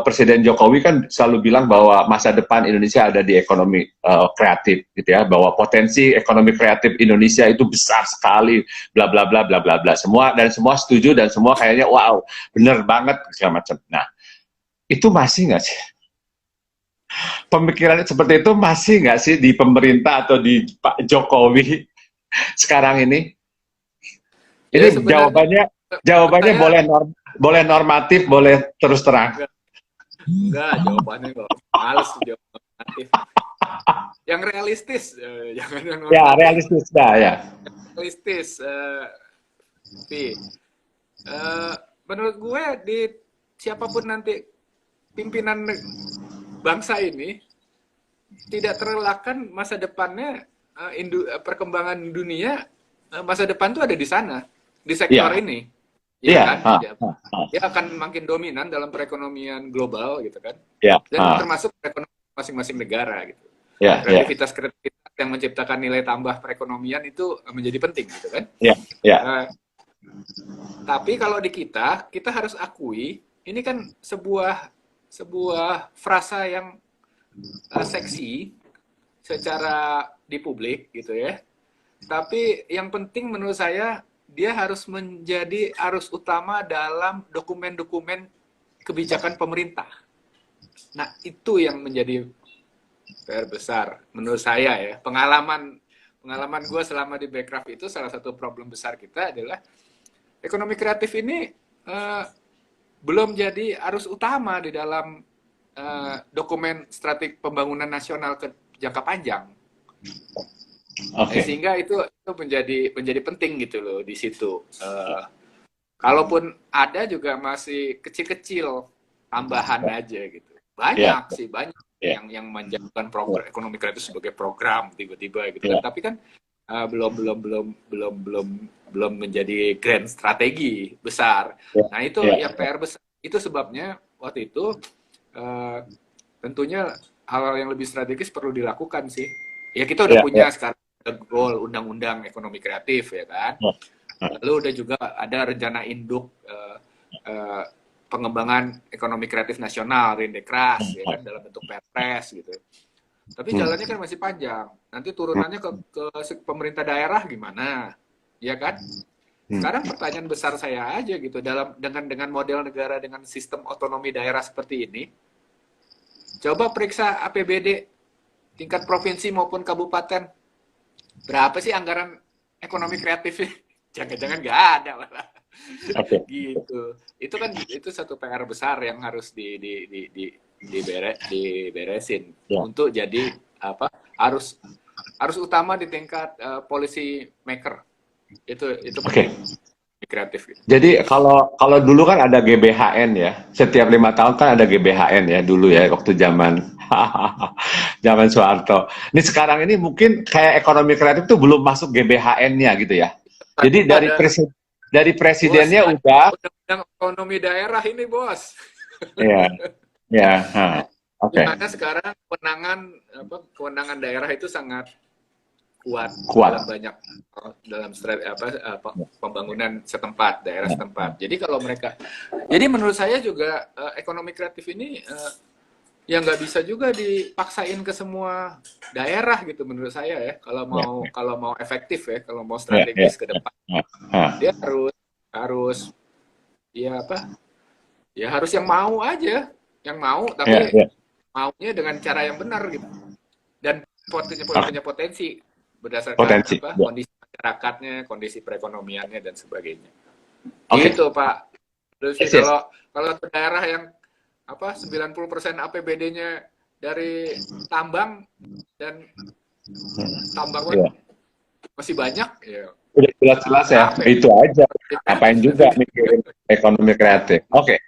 Presiden Jokowi kan selalu bilang bahwa masa depan Indonesia ada di ekonomi kreatif gitu ya, bahwa potensi ekonomi kreatif Indonesia itu besar sekali, bla bla bla bla bla bla. Semua setuju dan semua kayaknya wow, bener banget segala macam. Nah, itu masih nggak sih? Pemikiran seperti itu masih nggak sih di pemerintah atau di Pak Jokowi sekarang ini? Ya, Ini jawabannya saya, boleh normatif, boleh terus terang. enggak, jawabannya enggak. Males jawab normatif. Yang realistis, jangan yang Ya, normatif. realistis ya. Realistis, Pi. Menurut gue di siapapun nanti pimpinan bangsa ini tidak terelakkan masa depannya perkembangan dunia masa depan tuh ada di sana, di sektor Iya. ini. Iya. Ya kan? Ah. Dia akan makin dominan dalam perekonomian global gitu kan. Ya. Dan termasuk perekonomian masing-masing negara gitu. Ya. Kreativitas yang menciptakan nilai tambah perekonomian itu menjadi penting gitu kan. Ya. Ya. Tapi kalau di kita harus akui ini kan sebuah frasa yang seksi secara di publik gitu ya. Tapi yang penting menurut saya dia harus menjadi arus utama dalam dokumen-dokumen kebijakan pemerintah. Nah, itu yang menjadi PR besar menurut saya ya. Pengalaman gue selama di Bekraf itu salah satu problem besar kita adalah ekonomi kreatif ini belum jadi arus utama di dalam dokumen strategi pembangunan nasional ke jangka panjang. Oke. Sehingga itu menjadi penting gitu loh di situ. Kalaupun ada juga masih kecil-kecil tambahan aja gitu. Banyak. Ya. yang menjadikan program ekonomi kreatif sebagai program tiba-tiba gitu kan. Ya. Tapi kan belum menjadi grand strategi besar. Ya. Nah, itu Ya. yang PR besar. Itu sebabnya waktu itu tentunya hal-hal yang lebih strategis perlu dilakukan sih. Ya kita udah Ya. punya Ya. sekarang goal undang-undang ekonomi kreatif ya kan. Ya. Lalu udah juga ada rencana induk pengembangan ekonomi kreatif nasional Rindekras ya kan dalam bentuk Perpres gitu. Tapi jalannya kan masih panjang. Nanti turunannya ke pemerintah daerah gimana? Ya kan? Sekarang pertanyaan besar saya aja gitu dengan model negara dengan sistem otonomi daerah seperti ini. Coba periksa APBD tingkat provinsi maupun kabupaten. Berapa sih anggaran ekonomi kreatifnya? Jangan-jangan nggak ada malah. Oke. Gitu. Itu satu PR besar yang harus diberesin Ya. untuk jadi harus utama di tingkat policy maker. Itu Oke. kreatif gitu. Jadi kalau dulu kan ada GBHN ya, setiap 5 tahun kan ada GBHN ya dulu ya waktu zaman zaman Soeharto. Ini sekarang ini mungkin kayak ekonomi kreatif tuh belum masuk GBHN-nya gitu ya. Jadi dari presidennya bos, udah. Undang-undang otonomi daerah ini bos. Ya, ya, oke. Dimana sekarang kewenangan daerah itu sangat kuat. dalam pembangunan setempat, daerah setempat. Jadi menurut saya juga ekonomi kreatif ini ya nggak bisa juga dipaksain ke semua daerah gitu menurut saya ya. Kalau mau efektif ya, kalau mau strategis ke depan, dia harus harus yang mau aja, tapi maunya dengan cara yang benar gitu. Dan punya potensi berdasarkan kondisi masyarakatnya, kondisi perekonomiannya dan sebagainya. Gitu Pak. Terus kalau daerah yang 90% APBD-nya dari tambang dan tambang masih banyak ya. Udah jelas-jelas ya, itu aja. Ngapain juga mikirin ekonomi kreatif. Oke.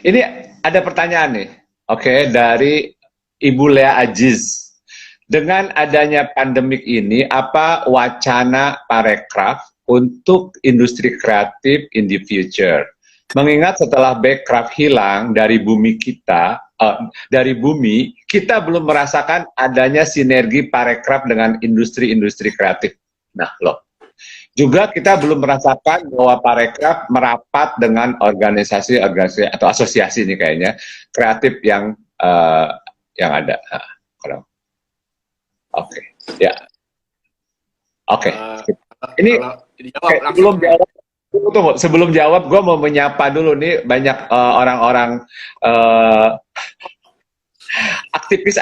Ini ada pertanyaan nih. Oke, dari Ibu Lea Aziz. Dengan adanya pandemik ini, apa wacana Parekraf untuk industri kreatif in the future? Mengingat setelah Bekraf hilang dari bumi kita belum merasakan adanya sinergi Parekraf dengan industri-industri kreatif. Nah, juga kita belum merasakan bahwa Parekraf merapat dengan organisasi atau asosiasi ini kayaknya kreatif yang ada. Oke, ya. Oke. Ini sebelum jawab, gue mau menyapa dulu nih banyak orang-orang aktivis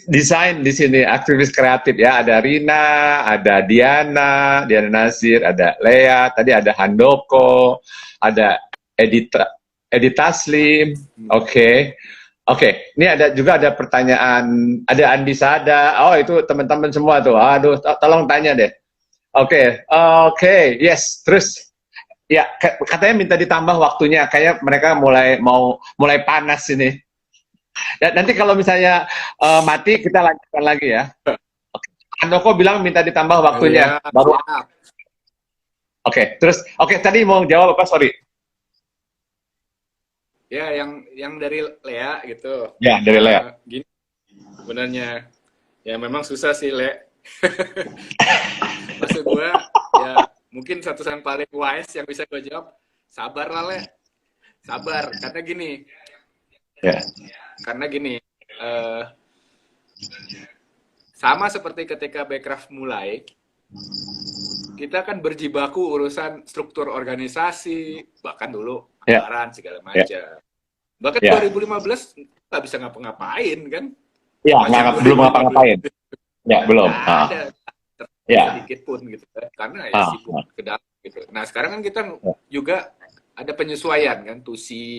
desain di sini, aktivis kreatif ya. Ada Rina, ada Diana Nasir, ada Lea, tadi ada Handoko, ada Edit Taslim. Oke, ini juga ada pertanyaan, ada Andi Sada. Oh, itu teman-teman semua tuh. Aduh, tolong tanya deh. Oke, yes. Terus ya katanya minta ditambah waktunya. Kayak mereka mulai panas ini. Dan nanti kalau misalnya mati kita lanjutkan lagi ya. Andoko bilang minta ditambah waktunya. Baru. Terus tadi mau jawab apa? Sorry. Ya, yang dari Lea gitu. Ya, dari Lea. Gini, sebenarnya ya memang susah sih, Le. Maksud gue, ya mungkin satu yang paling wise yang bisa gue jawab, sabar lah, Le. Sabar, karena gini. Ya. Karena gini, sama seperti ketika Bekraf mulai, kita kan berjibaku urusan struktur organisasi, bahkan dulu anggaran segala macam. Bahkan 2015 nggak bisa ngapa-ngapain kan? Iya, belum ngapa-ngapain. Ya, belum. Ada sedikit pun gitu kan, karena sibuk ke dalam gitu. Nah sekarang kan kita juga ada penyesuaian kan,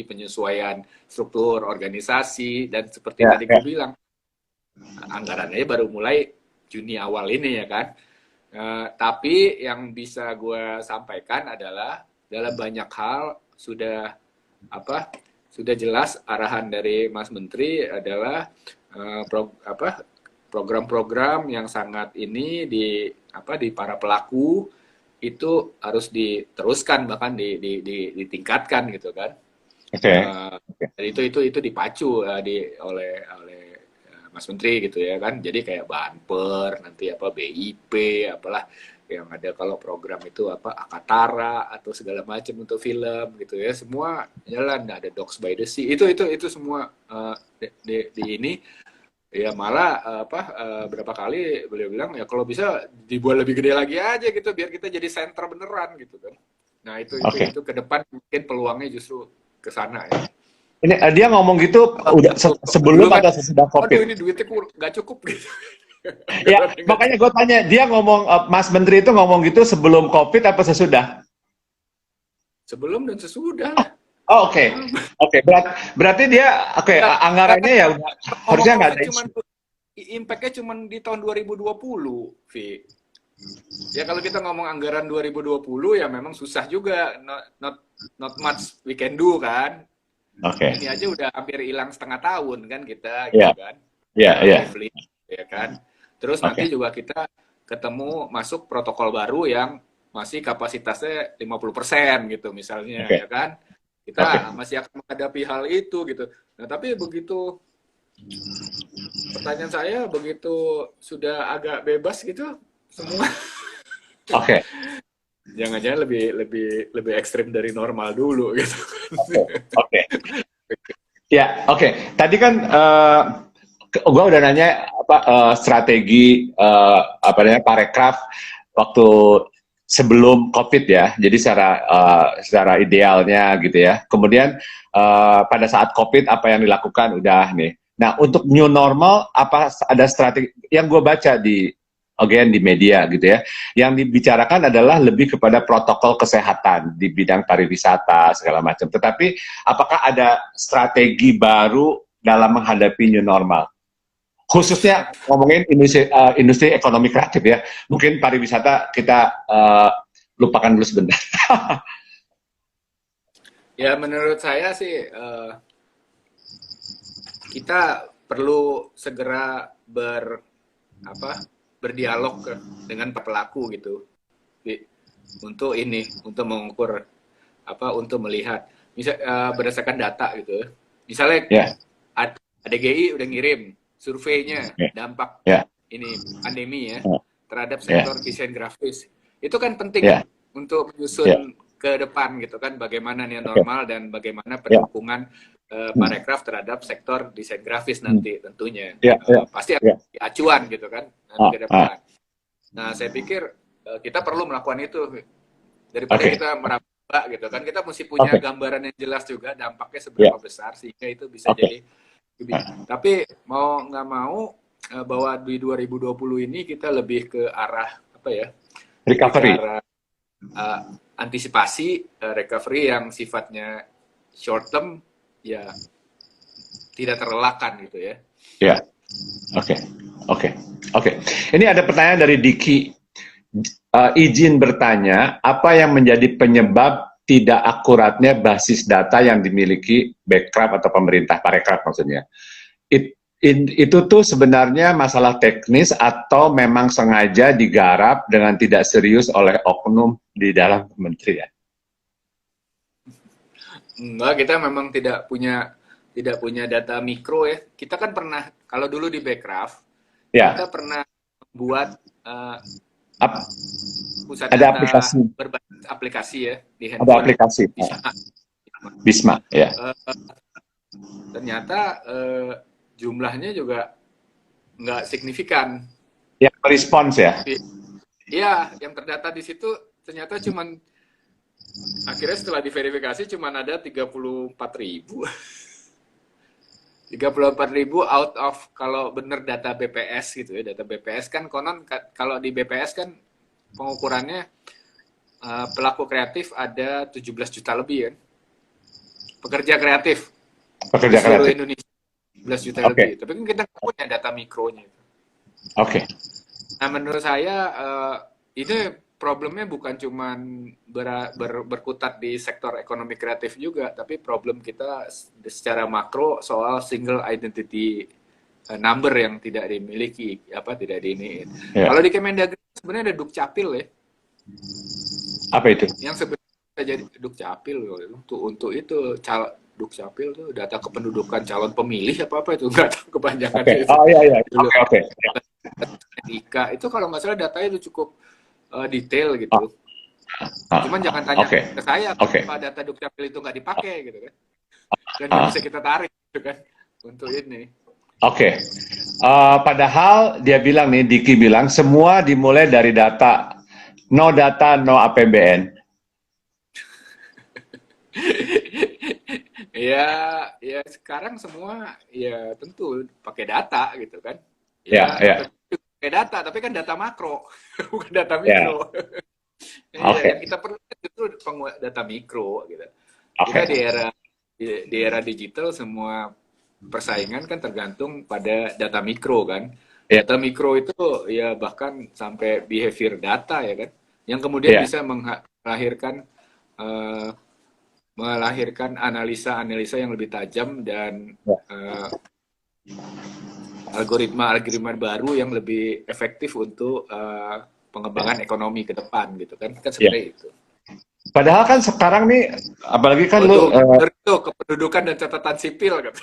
penyesuaian struktur organisasi dan seperti tadi gue bilang, anggarannya baru mulai Juni awal ini ya kan. Tapi yang bisa gue sampaikan adalah dalam banyak hal sudah sudah jelas arahan dari Mas Menteri adalah program-program yang sangat ini di para pelaku itu harus diteruskan, bahkan ditingkatkan gitu kan. Oke. Dan itu dipacu oleh Mas Menteri gitu ya kan. Jadi kayak Banper, nanti BIP, apalah yang ada kalau program itu Akatara atau segala macam untuk film gitu ya. Semua jalan, ada Docs by the Sea. Itu semua di ini ya, malah berapa kali beliau bilang ya kalau bisa dibuat lebih gede lagi aja gitu biar kita jadi center beneran gitu kan. Nah, itu ke depan mungkin peluangnya justru ke sana ya. Ini dia ngomong gitu udah sebelum atau sesudah COVID? Aduh, ini duitnya nggak cukup gitu. Ya, makanya gue tanya, dia ngomong, Mas Menteri itu ngomong gitu sebelum COVID apa sesudah? Sebelum dan sesudah lah. Oh, oke. Berarti dia anggarannya ya udah harusnya nggak ada isu. Impact-nya cuma di tahun 2020, Vi. Ya kalau kita ngomong anggaran 2020 ya memang susah juga, not much we can do kan. Oke. Ini aja udah hampir hilang setengah tahun kan kita, gitu kan. Iya. Ya kan. Terus nanti juga kita ketemu masuk protokol baru yang masih kapasitasnya 50% gitu misalnya, ya kan. Kita masih akan menghadapi hal itu gitu. Nah, tapi begitu pertanyaan saya, begitu sudah agak bebas gitu semua. Oke. Jangan-jangan lebih ekstrim dari normal dulu gitu. Oke. Ya, oke. Tadi kan gue udah nanya strategi Parekraf waktu sebelum COVID ya, jadi secara idealnya gitu ya. Kemudian pada saat COVID apa yang dilakukan udah nih. Nah, untuk new normal apa ada strategi yang gue baca di media gitu ya, yang dibicarakan adalah lebih kepada protokol kesehatan di bidang pariwisata segala macam. Tetapi apakah ada strategi baru dalam menghadapi new normal? Khususnya ngomongin industri ekonomi kreatif ya, mungkin pariwisata kita lupakan dulu sebentar. Ya menurut saya sih kita perlu segera berdialog dengan pelaku gitu, untuk mengukur untuk melihat berdasarkan data gitu. Misalnya ADGI udah ngirim surveinya dampak ini pandemi ya terhadap sektor desain grafis. Itu kan penting untuk menyusun ke depan gitu kan, bagaimana nih normal dan bagaimana pendukungan Parekraf terhadap sektor desain grafis nanti tentunya. Pasti ada acuan gitu kan nanti ke depan. Nah, saya pikir kita perlu melakukan itu daripada kita meraba gitu kan. Kita mesti punya gambaran yang jelas juga dampaknya seberapa besar sehingga itu bisa jadi. Tapi mau nggak mau bahwa di 2020 ini kita lebih ke arah recovery, antisipasi recovery yang sifatnya short term ya, tidak terelakkan gitu ya. Ya, oke. Ini ada pertanyaan dari Diki. Izin bertanya, apa yang menjadi penyebab tidak akuratnya basis data yang dimiliki Parekraf atau pemerintah Parekraf maksudnya? Itu tuh sebenarnya masalah teknis atau memang sengaja digarap dengan tidak serius oleh oknum di dalam kementerian? Enggak, kita memang tidak punya data mikro ya. Kita kan pernah, kalau dulu di Parekraf, kita pernah membuat pusat ada data berbasis aplikasi ya di handphone. Ada aplikasi. Bisma ya. Ternyata jumlahnya juga nggak signifikan. Ya, respons ya. Iya, yang terdata di situ ternyata cuman akhirnya setelah diverifikasi cuman ada 34.000. 34.000 out of, kalau bener data BPS gitu ya, data BPS kan konon kalau di BPS kan pengukurannya pelaku kreatif ada 17 juta lebih kan. Pekerja kreatif. Di seluruh Indonesia 17 juta lebih. Tapi kan kita punya data mikronya. Oke. Nah menurut saya ini problemnya bukan cuman berkutat di sektor ekonomi kreatif juga, tapi problem kita secara makro soal single identity number yang tidak dimiliki, tidak diiniin. Ya. Kalau di Kemendagri sebenarnya ada Dukcapil ya, Apa itu? yang sebenarnya bisa jadi Dukcapil untuk itu Dukcapil tuh data kependudukan calon pemilih apa itu, nggak tahu kepanjangannya Oke. itu. Oh iya iya. Dulu. Oke. Ika itu kalau nggak salah datanya itu cukup detail gitu. Cuman jangan tanya ke saya kenapa data Dukcapil itu nggak dipakai gitu kan. Dan bisa kita tarik gitu kan untuk ini. Oke. Padahal dia bilang nih, Diki bilang semua dimulai dari data. No data, no APBN. Ya sekarang semua ya tentu pakai data gitu kan. Ya. Pakai data, tapi kan data makro, bukan data mikro. Yang kita perlu justru data mikro gitu. Kita di era digital semua persaingan kan tergantung pada data mikro kan. Data mikro itu ya bahkan sampai behavior data ya kan, yang kemudian bisa melahirkan analisa yang lebih tajam dan algoritma baru yang lebih efektif untuk pengembangan ekonomi ke depan gitu kan sebenarnya itu. Padahal kan sekarang nih, apalagi kan kependudukan dan catatan sipil kan.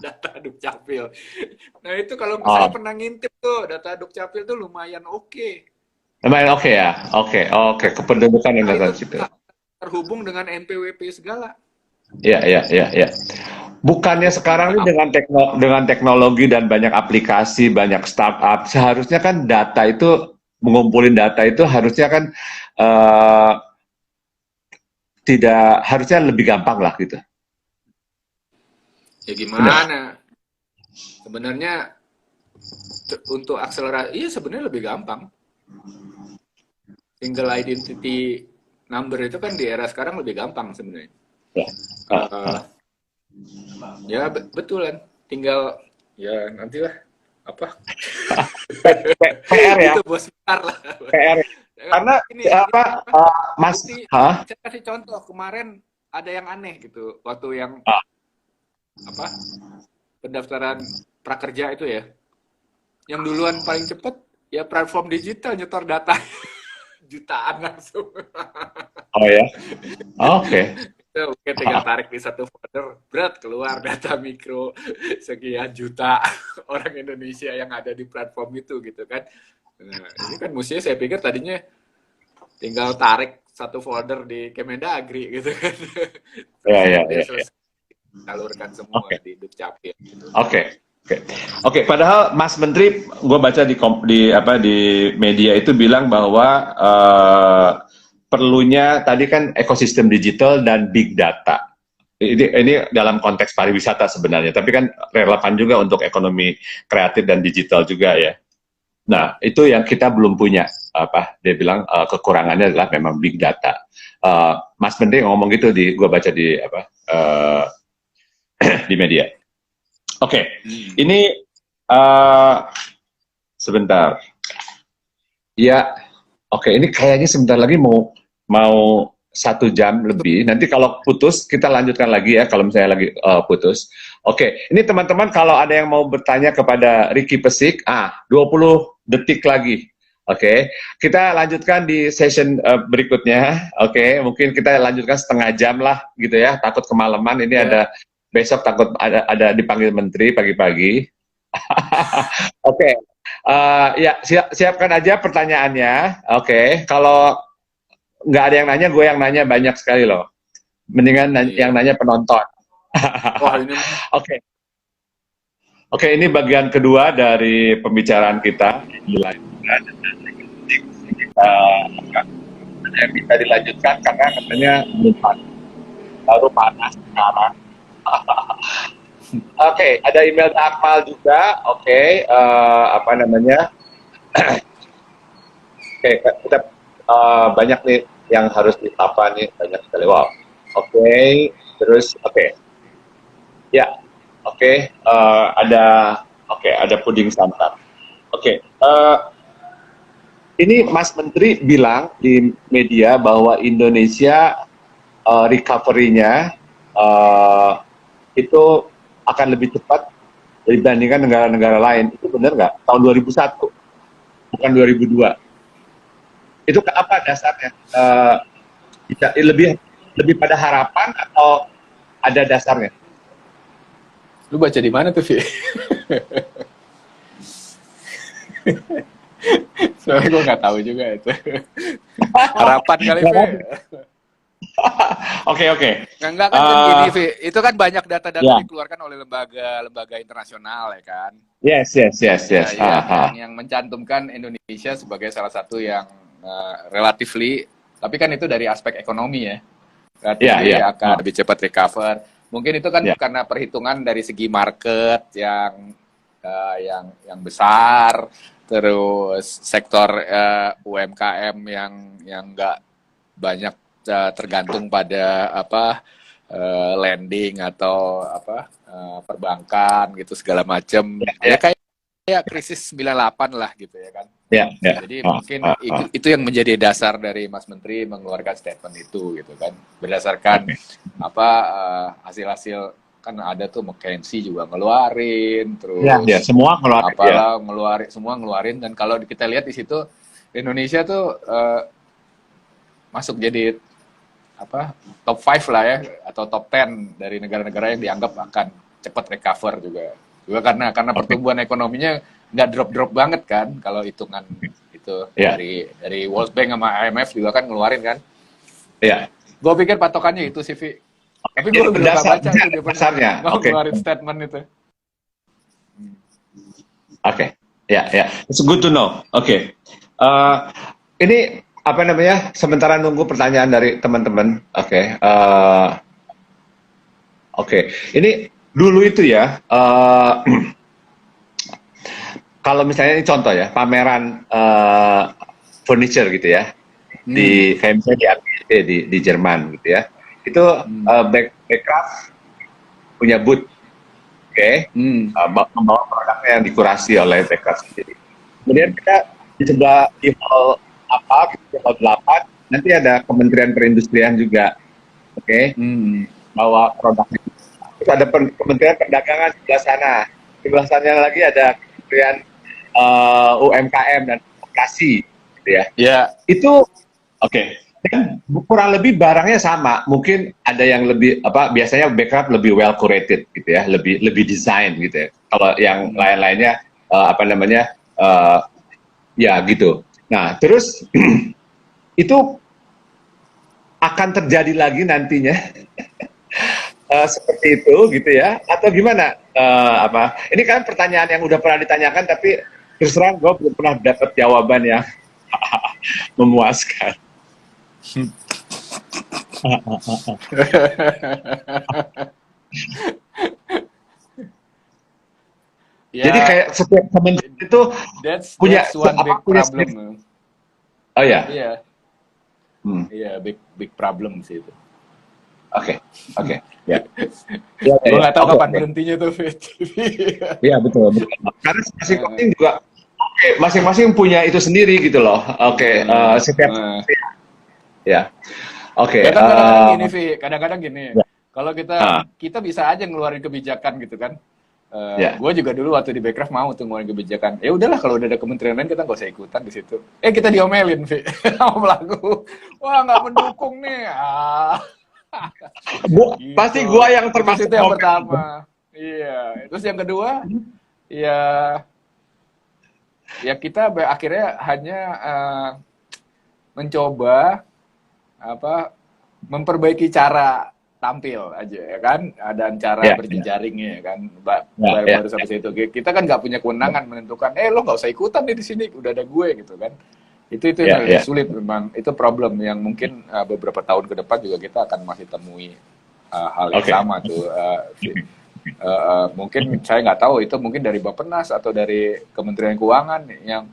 Data Dukcapil. Nah itu kalau saya pernah ngintip tuh data Dukcapil tuh lumayan oke. Lumayan oke ya. Oke. Kependudukan dan catatan sipil. Terhubung dengan NPWP segala. Iya. Bukannya sekarang ini dengan teknologi dan banyak aplikasi, banyak startup, seharusnya kan data itu, mengumpulin data itu harusnya kan harusnya lebih gampang lah gitu. Ya gimana? Sebenarnya untuk akselerasi, iya sebenarnya lebih gampang. Single identity number itu kan di era sekarang lebih gampang sebenarnya. Ya betulan, tinggal ya nantilah apa? PR ya. Itu bos besar lah. PR. Karena ini Mas, saya kasih contoh kemarin ada yang aneh gitu waktu yang pendaftaran prakerja itu ya, yang duluan paling cepet ya platform digital nyetor data jutaan langsung. Oh ya, oke. Oke, tinggal tarik di satu folder, berat keluar data mikro sekian juta orang Indonesia yang ada di platform itu gitu kan. Nah, ini kan mestinya saya pikir tadinya tinggal tarik satu folder di Kemendagri gitu kan. Ya. Salurkan semua di Dukcapil. Gitu. Oke. Padahal Mas Menteri, gue baca di media itu bilang bahwa perlunya tadi kan ekosistem digital dan big data. Ini dalam konteks pariwisata sebenarnya, tapi kan relevan juga untuk ekonomi kreatif dan digital juga ya. Nah, itu yang kita belum punya. Dia bilang kekurangannya adalah memang big data. Mas Menteri ngomong gitu gue baca di di media. Oke. Ini sebentar. Ya, oke. Ini kayaknya sebentar lagi mau 1 jam lebih. Nanti kalau putus kita lanjutkan lagi ya. Kalau misalnya lagi putus. Oke. Ini teman-teman kalau ada yang mau bertanya kepada Ricky Pesik, 20 detik lagi. Oke. Kita lanjutkan di session berikutnya. Oke. Mungkin kita lanjutkan setengah jam lah gitu ya. Takut kemalaman. Ini ada besok takut ada dipanggil menteri pagi-pagi. Oke. Ya, siapkan aja pertanyaannya. Oke. Kalau nggak ada yang nanya, gue yang nanya banyak sekali loh. Mendingan yang nanya penonton. Oke, ini bagian kedua dari pembicaraan kita. Yang bisa dilanjutkan karena katanya belum baru panas sekarang. Oke, ada email Akmal juga. Oke, kita banyak nih yang harus ditapa nih, banyak sekali. Wow. Oke, terus ya, ada puding santan. ini Mas Menteri bilang di media bahwa Indonesia recovery-nya itu akan lebih cepat dibandingkan negara-negara lain. Itu benar nggak? Tahun 2001, bukan 2002. Itu apa dasarnya? Lebih pada harapan atau ada dasarnya? Lu baca di mana tuh, Vi? Soalnya gue nggak tahu juga itu. Harapan kali, Vi. Oke. Enggak kan gini, Vi. Itu kan banyak data-data dikeluarkan oleh lembaga internasional, ya kan? Yes. Yang mencantumkan Indonesia sebagai salah satu yang relatively, tapi kan itu dari aspek ekonomi ya. Relatively akan lebih cepat recover. Mungkin itu kan karena perhitungan dari segi market yang besar, terus sektor UMKM yang nggak banyak tergantung pada lending atau perbankan gitu segala macam. Ya kayak krisis 98 lah gitu ya kan. Jadi mungkin itu yang menjadi dasar dari Mas Menteri mengeluarkan statement itu gitu kan, berdasarkan hasil-hasil kan ada tuh McKinsey juga ngeluarin, terus semua ngeluarin, semua ngeluarin, dan kalau kita lihat di situ Indonesia tuh masuk jadi top 5 lah ya, atau top 10 dari negara-negara yang dianggap akan cepat recover juga karena pertumbuhan ekonominya nggak drop banget kan, kalau hitungan itu dari World Bank sama IMF juga kan ngeluarin kan. Gue pikir patokannya itu sih, Vi. Tapi gue belum baca itu dia dasarnya. Ngeluarin statement itu. It's good to know. Ini apa namanya? Sementara nunggu pertanyaan dari teman-teman. Ini dulu itu ya. Kalau misalnya ini contoh ya, pameran furniture gitu ya, di kayak misalnya di Jerman gitu ya, itu Beechcraft punya booth, membawa produknya yang dikurasi oleh Beechcraft sendiri. Kemudian kita di sebelah di hall di hall 8, nanti ada Kementerian Perindustrian juga, bawa produknya. Terus ada Kementerian Perdagangan sebelah sana lagi ada Kementerian UMKM dan Koperasi, gitu ya. Itu dan kurang lebih barangnya sama. Mungkin ada yang lebih biasanya Beechcraft lebih well curated gitu ya, lebih desain gitu ya. Kalau yang lain-lainnya gitu. Nah, terus itu akan terjadi lagi nantinya seperti itu gitu ya, atau gimana? Ini kan pertanyaan yang udah pernah ditanyakan, tapi terus terang gue belum pernah dapat jawaban yang memuaskan. Jadi kayak setiap kementerian itu punya one big problem. Big problem sih itu. Gue nggak tahu kapan berhentinya tuh, Fit. Iya betul. Karena masing-masing juga masing-masing punya itu sendiri gitu loh. Setiap kadang-kadang gini. Kalau kita bisa aja ngeluarin kebijakan gitu kan. Gue juga dulu waktu di Beechcraft mau tuh ngeluarin kebijakan. Ya udahlah, kalau udah ada kementerian lain kita nggak usah ikutan di situ. Kita diomelin, Vi, sama pelaku. Wah, nggak mendukung nih. Gitu. Pasti gua yang termasuk itu yang pertama. Iya. Terus yang kedua, ya kita akhirnya hanya mencoba memperbaiki cara tampil aja ya kan, dan cara berjejaringnya ya kan, baru sampai situ. Kita kan nggak punya kewenangan menentukan, lo nggak usah ikutan nih di sini, udah ada gue gitu kan. Itu yang sulit memang, itu problem yang mungkin beberapa tahun ke depan juga kita akan masih temui hal yang sama tuh. Mungkin saya nggak tahu itu mungkin dari Bappenas atau dari Kementerian Keuangan yang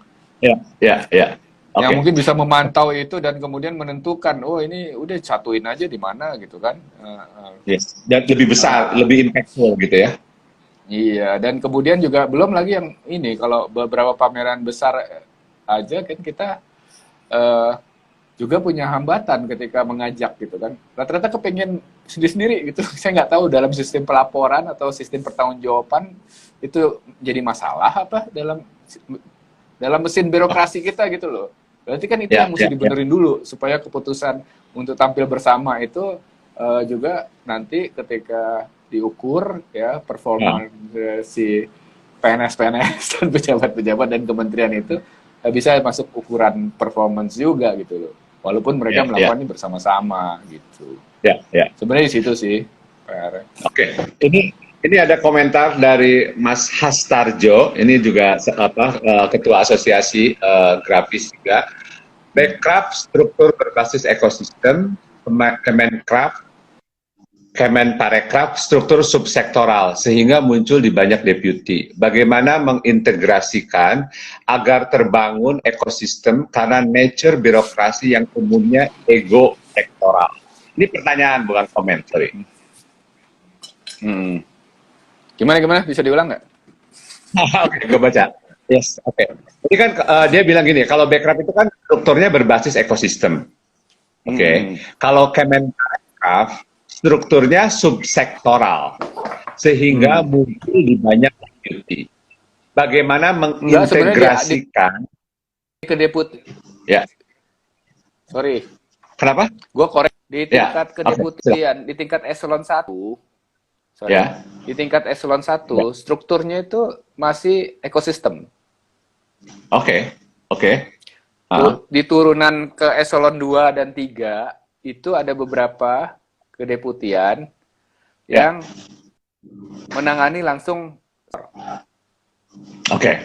yang mungkin bisa memantau itu dan kemudian menentukan, ini udah satuin aja di mana gitu kan. Dan lebih besar, lebih impactful gitu ya. Iya, dan kemudian juga belum lagi yang ini, kalau beberapa pameran besar aja kan kita eh, juga punya hambatan ketika mengajak gitu kan. Rata-rata kepengen sendiri-sendiri gitu. Saya nggak tahu dalam sistem pelaporan atau sistem pertanggungjawaban itu jadi masalah apa dalam mesin birokrasi kita gitu loh. Berarti kan itu Ya, yang mesti ya, ya. dibenerin dulu supaya keputusan untuk tampil bersama itu juga nanti ketika diukur ya performa si PNS-PNS dan pejabat-pejabat dan kementerian itu bisa masuk ukuran performance juga gitu loh. Walaupun mereka Ya, melakukan ini bersama-sama gitu. Ya, ya. Sebenarnya di situ sih PR. Oke, ini ada komentar dari Mas Hastarjo, ini juga ketua asosiasi grafis juga. Backcraft struktur berbasis ekosistem, Kemenparekraf struktur subsektoral sehingga muncul di banyak deputi. Bagaimana mengintegrasikan agar terbangun ekosistem karena nature birokrasi yang umumnya ego sektoral. Ini pertanyaan bukan komen, sorry. Gimana? Bisa diulang nggak? Oke, gue baca. Yes, oke. Jadi kan dia bilang gini, kalau Backcraft itu kan strukturnya berbasis ekosistem. Oke. Kalau Kemenparekraf strukturnya subsektoral sehingga muncul di banyak deputi. Bagaimana mengintegrasikan ke deputi? Ya. Sorry. Kenapa? Gue korek di tingkat kedeputian, Okay. di tingkat eselon 1. Sorry. Ya. Di tingkat eselon 1, strukturnya itu masih ekosistem. Oke. Di turunan ke eselon 2 dan 3 itu ada beberapa kedeputian yang menangani langsung. Oke.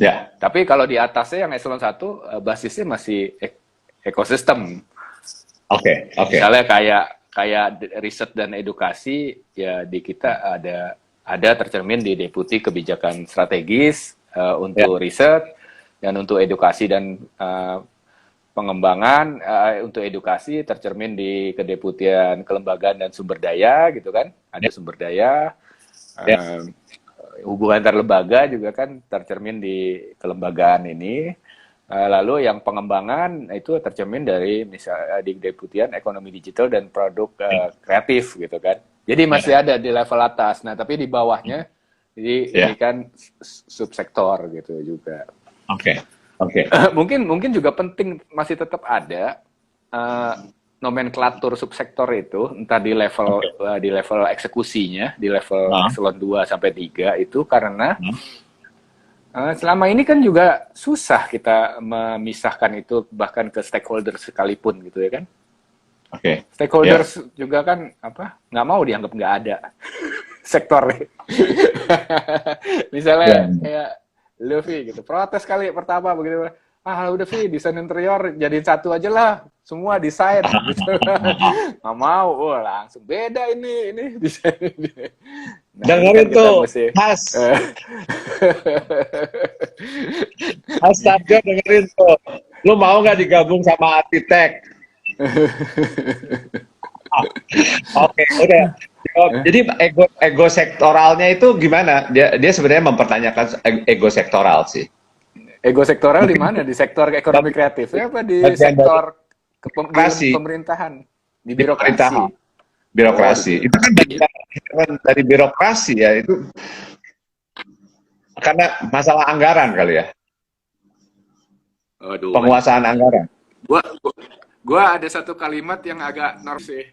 Ya. Tapi kalau di atasnya yang eselon 1 basisnya masih ekosistem. Oke. Misalnya kayak riset dan edukasi ya di kita ada tercermin di deputi kebijakan strategis untuk riset dan untuk edukasi dan pengembangan untuk edukasi tercermin di kedeputian kelembagaan dan sumber daya gitu kan, ada sumber daya. Hubungan antar lembaga juga kan tercermin di kelembagaan ini. Lalu yang pengembangan itu tercermin dari misalnya di deputian ekonomi digital dan produk kreatif gitu kan. Jadi masih ada di level atas. Nah, tapi di bawahnya ini kan subsektor gitu juga. Oke. Mungkin juga penting masih tetap ada nomenklatur subsektor itu entah di level eksekusinya, di level eselon 2 sampai 3 itu karena selama ini kan juga susah kita memisahkan itu bahkan ke stakeholders sekalipun gitu ya kan. Oke. Stakeholders juga kan nggak mau dianggap nggak ada sektor. Misalnya kayak Luffy gitu, protes kali pertama begitu. Udah Vi, desain interior jadiin satu aja lah, semua desain gitu. Nggak mau, langsung beda ini desain ini. Nah, dengerin tuh, Mas. Mas Tarjo dengerin tuh. Lu mau nggak digabung sama arsitek? Oke, udah. Jadi ego sektoralnya itu gimana? Dia sebenarnya mempertanyakan ego sektoral sih. Ego sektoral di mana? Di sektor ekonomi kreatif ya apa di sektor pemerintahan? Di birokrasi. Birokrasi. Itu kan dari birokrasi ya, itu karena masalah anggaran kali ya. Penguasaan anggaran. Gua ada satu kalimat yang agak norsi.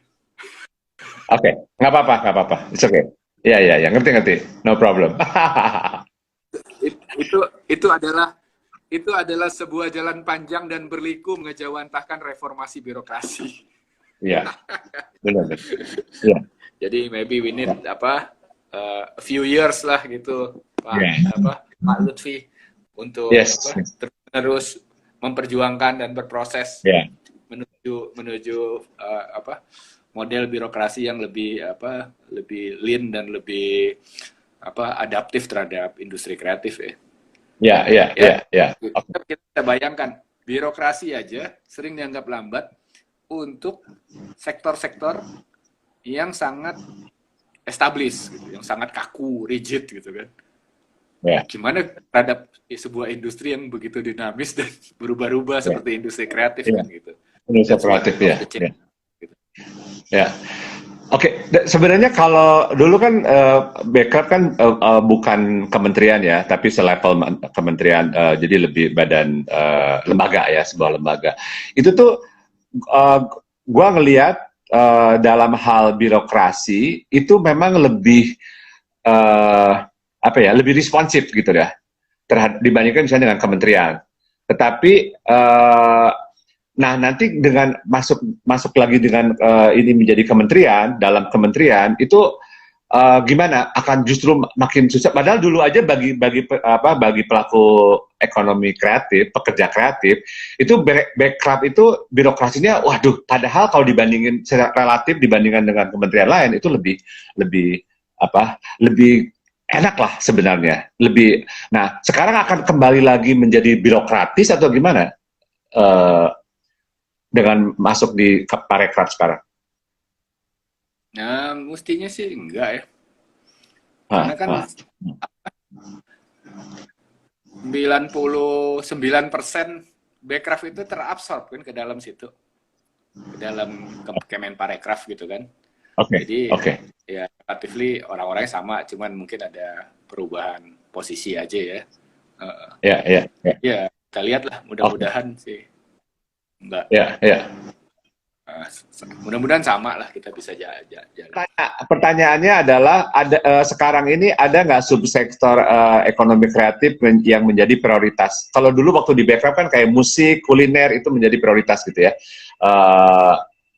Oke, nggak apa-apa. It's okay. Ya, ngerti. No problem. Itu adalah sebuah jalan panjang dan berliku mengejawantahkan reformasi birokrasi. Iya, benar. Ya. Jadi maybe we need a few years lah gitu, Pak Lutfi untuk terus memperjuangkan dan berproses menuju model birokrasi yang lebih lean dan lebih adaptif terhadap industri kreatif ya. Ya. Kita bayangkan birokrasi aja sering dianggap lambat untuk sektor-sektor yang sangat established, gitu, yang sangat kaku, rigid gitu kan. Ya. gimana terhadap sebuah industri yang begitu dinamis dan berubah-ubah Ya. seperti industri kreatif Ya. kan gitu. Indonesia That's one kreatif of ya. the change. Ya. Ya. Oke, sebenarnya kalau dulu kan Bekraf kan bukan kementerian ya, tapi selevel kementerian, jadi lebih badan lembaga ya, sebuah lembaga. Itu tuh gua ngelihat dalam hal birokrasi itu memang lebih apa ya, lebih responsif gitu ya, dibandingkan misalnya dengan kementerian. Tetapi nah nanti dengan masuk lagi dengan ini menjadi kementerian, dalam kementerian itu gimana, akan justru makin susah. Padahal dulu aja bagi pelaku ekonomi kreatif, pekerja kreatif itu Bekraf itu birokrasinya, waduh, padahal kalau dibandingin secara relatif dibandingkan dengan kementerian lain itu lebih enak lah sebenarnya, lebih. Nah sekarang akan kembali lagi menjadi birokratis atau gimana dengan masuk di Parekraf sekarang? Nah, mestinya sih enggak ya. Hah, Karena kan hah. 99% Bekraf itu terabsorb kan ke dalam situ. Ke dalam Kemenparekraf gitu kan. Oke, Jadi oke. ya relatively orang-orangnya sama, cuman mungkin ada perubahan posisi aja ya. Ya, ya, ya, Ya, kita lihat lah, mudah-mudahan sih enggak. ya, ya. Mudah-mudahan sama lah, kita bisa jalan. Pertanyaannya adalah, sekarang ini ada nggak subsektor ekonomi kreatif yang menjadi prioritas? Kalau dulu waktu di Bekraf kan kayak musik, kuliner itu menjadi prioritas gitu ya.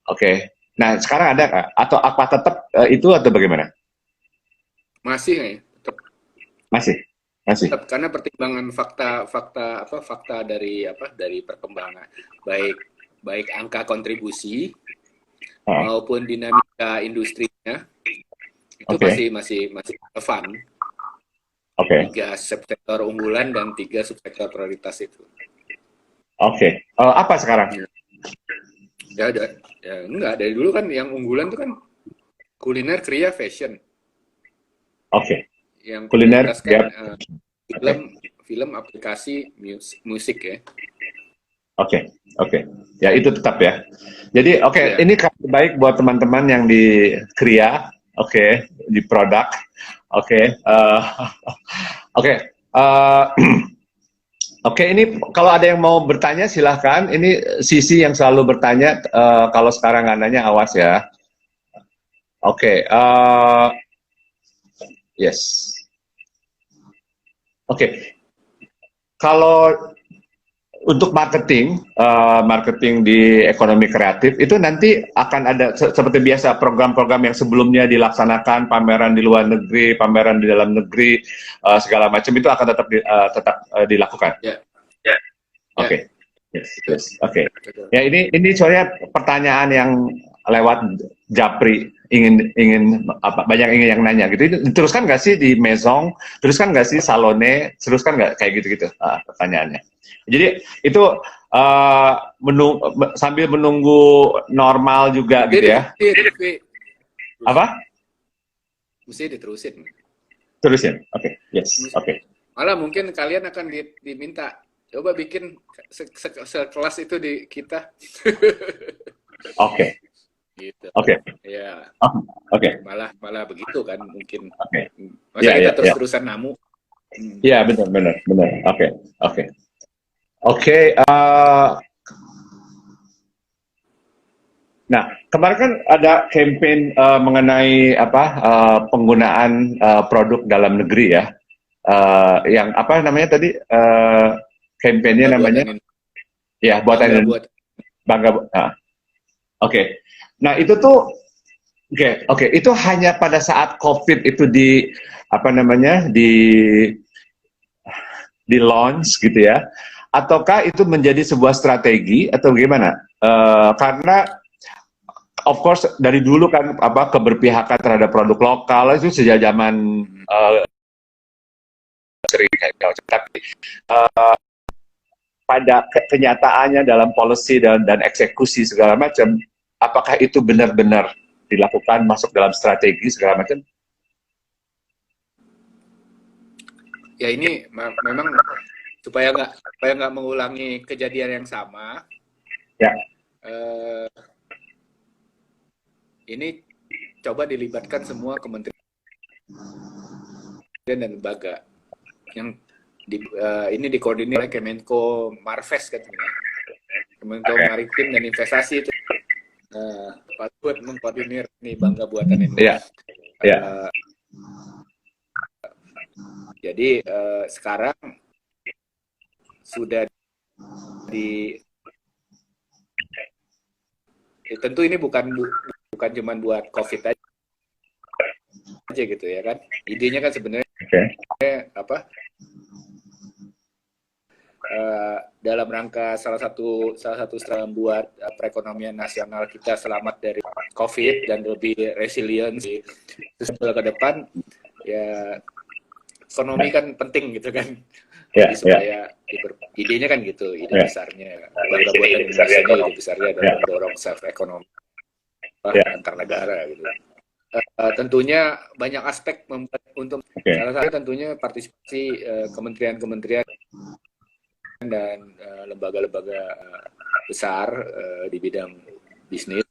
Oke. Nah sekarang ada nggak? Atau apa tetap itu atau bagaimana? Masih ya, tetap Masih. karena pertimbangan fakta dari perkembangan, baik angka kontribusi maupun dinamika industrinya itu masih relevan. Oke. 3 subsektor unggulan dan 3 subsektor prioritas itu. Oke. Apa sekarang? Ya enggak, dari dulu kan yang unggulan itu kan kuliner, kriya, fashion. Oke. Yang Kuliner, kan ya. film, aplikasi, musik ya. Oke. Ya itu tetap ya. Jadi Ya. ini kabar baik buat teman-teman yang di Kria, di produk, Oke, ini kalau ada yang mau bertanya silahkan. Ini Sisi yang selalu bertanya. Kalau sekarang nggak nanya, awas ya. Yes. Kalau untuk marketing di ekonomi kreatif itu nanti akan ada seperti biasa program-program yang sebelumnya dilaksanakan, pameran di luar negeri, pameran di dalam negeri, segala macam itu akan tetap dilakukan. Ya. Oke. Yes. Oke. Ya ini soalnya pertanyaan yang lewat Japri, ingin banyak yang nanya gitu. Teruskan nggak sih di Maison, teruskan nggak sih Salone, teruskan nggak kayak gitu pertanyaannya. Jadi itu sambil menunggu normal juga gitu ya. Apa? Mesti diterusin. Terusin. Oke. Yes. Oke. Malah mungkin kalian akan diminta coba bikin sekelas itu di kita. Oke. Gitu. Oke. Ya. Oke. Malah begitu kan mungkin. Oke. Masa kita terus-terusan namu. Iya, benar. Oke. Nah, kemarin kan ada campaign mengenai penggunaan produk dalam negeri ya. Yang apa namanya tadi? Campaignnya namanya? Ya, buatan Bangga. Oke. Nah, itu tuh oke, itu hanya pada saat COVID itu di launch gitu ya. Ataukah itu menjadi sebuah strategi atau gimana? Karena of course dari dulu kan keberpihakan terhadap produk lokal itu sejak zaman sering tapi pada kenyataannya dalam policy dan eksekusi segala macam, apakah itu benar-benar dilakukan masuk dalam strategi segala macam? ya ini memang supaya nggak mengulangi kejadian yang sama. Ya. Ini coba dilibatkan semua kementerian dan lembaga yang ini dikoordinir oleh Kemenko Marves katanya, Kemenko Maritim dan Investasi itu. Pak Luhut mengkoordinir nih, bangga buatan ini. Ya. Ya. Jadi sekarang sudah tentu ini bukan cuma buat COVID aja gitu ya kan. Idenya kan sebenarnya apa? Dalam rangka salah satu strategi buat perekonomian nasional kita selamat dari COVID dan lebih resilient terus ke depan, ya ekonomi kan penting gitu kan. Jadi supaya idenya kan gitu, ide besarnya bangga buatan Indonesia, ide besarnya adalah mendorong self ekonomi antar negara gitu. Tentunya banyak aspek untuk salah satu tentunya partisipasi kementerian-kementerian dan lembaga-lembaga besar di bidang bisnis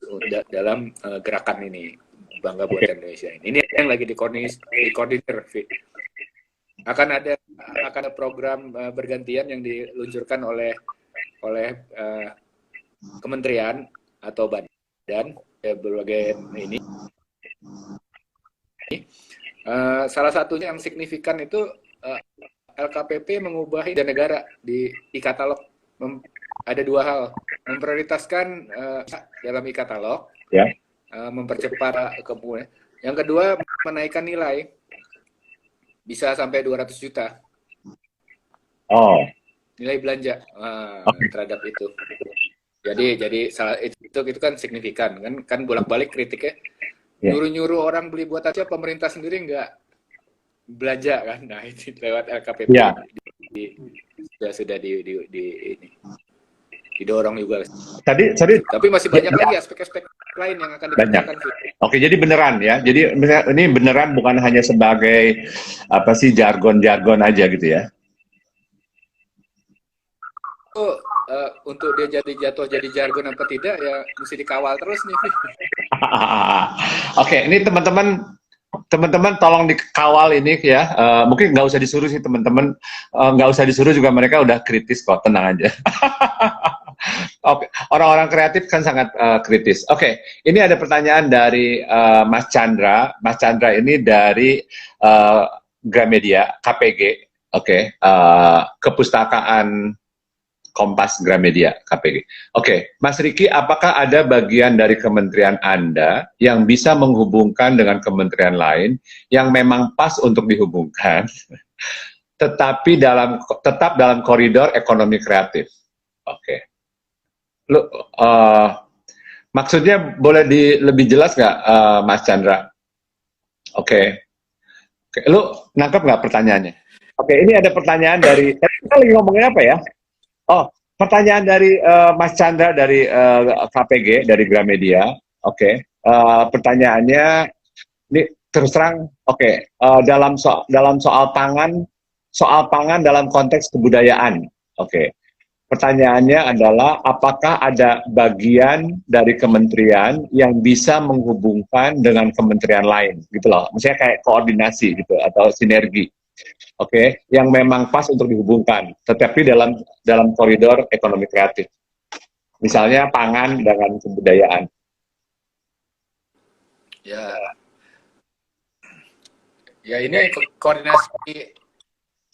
dalam gerakan ini bangga buatan Indonesia ini yang lagi dikoordinir. Akan ada program bergantian yang diluncurkan oleh kementerian atau badan berbagai ini. Salah satunya yang signifikan itu LKPP mengubah ide negara di e-katalog. Ada dua hal, memprioritaskan dalam e-katalog, mempercepat kemudian. Yang kedua, menaikkan nilai bisa sampai 200 juta. Nilai belanja terhadap itu. Jadi itu kan signifikan kan bolak-balik kritiknya. Nyuruh-nyuruh orang beli buat aja, pemerintah sendiri nggak belanja kan. Nah, itu lewat LKPP sudah didorong juga. Tapi masih banyak lagi aspek-aspek lain yang akan dikerjakan. Oke, jadi beneran ya. Jadi ini beneran bukan hanya sebagai jargon-jargon aja gitu ya. Untuk dia jatuh jadi jargon apa tidak ya mesti dikawal terus nih. Oke, ini teman-teman tolong dikawal ini ya. Mungkin nggak usah disuruh sih teman-teman, nggak usah disuruh juga, mereka udah kritis kok, tenang aja. Oke, orang-orang kreatif kan sangat kritis. Oke, ini ada pertanyaan dari Mas Chandra. Mas Chandra ini dari Gramedia KPG. Oke, Kepustakaan Kompas Gramedia KPG. Oke, Mas Riki, apakah ada bagian dari kementerian Anda yang bisa menghubungkan dengan kementerian lain yang memang pas untuk dihubungkan, tetapi tetap dalam koridor ekonomi kreatif? Oke. Maksudnya boleh lebih jelas nggak, Mas Chandra? Oke. Lu nangkep nggak pertanyaannya? Oke, ini ada pertanyaan dari, kita lagi ngomongin apa ya? Pertanyaan dari Mas Chandra dari KPG, dari Gramedia. Oke. Pertanyaannya, ini terus terang, dalam soal pangan dalam konteks kebudayaan. Oke. Pertanyaannya adalah, apakah ada bagian dari kementerian yang bisa menghubungkan dengan kementerian lain, gitu loh. Misalnya kayak koordinasi gitu atau sinergi. Oke, yang memang pas untuk dihubungkan, tetapi dalam koridor ekonomi kreatif. Misalnya pangan dengan kebudayaan. Ya ini koordinasi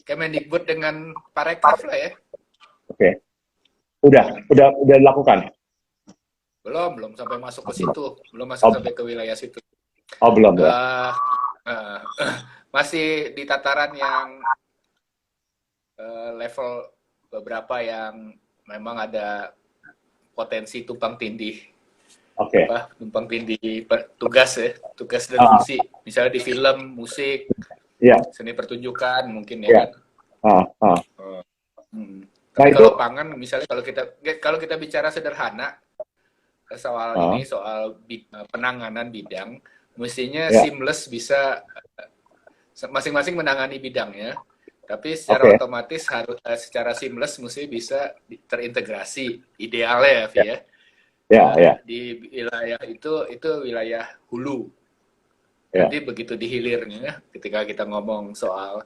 Kemendikbud dengan Parekraf lah ya. Oke. Udah dilakukan? Belum sampai masuk ke situ, belum masuk sampai ke wilayah situ. Belum ya. Masih di tataran yang level beberapa yang memang ada potensi tumpang tindih. Tumpang tindih tugas dan fungsi. Misalnya di film, musik, seni pertunjukan mungkin ya kan. Tapi kalau pangan, misalnya kalau kita bicara sederhana soal ini, soal penanganan bidang, mestinya seamless, bisa masing-masing menangani bidangnya, Tapi secara Oke. otomatis harus secara seamless mesti bisa terintegrasi idealnya ya, Vi Ya, ya. ya, ya, Di wilayah itu wilayah hulu. ya. Nanti begitu di hilirnya, ketika kita ngomong soal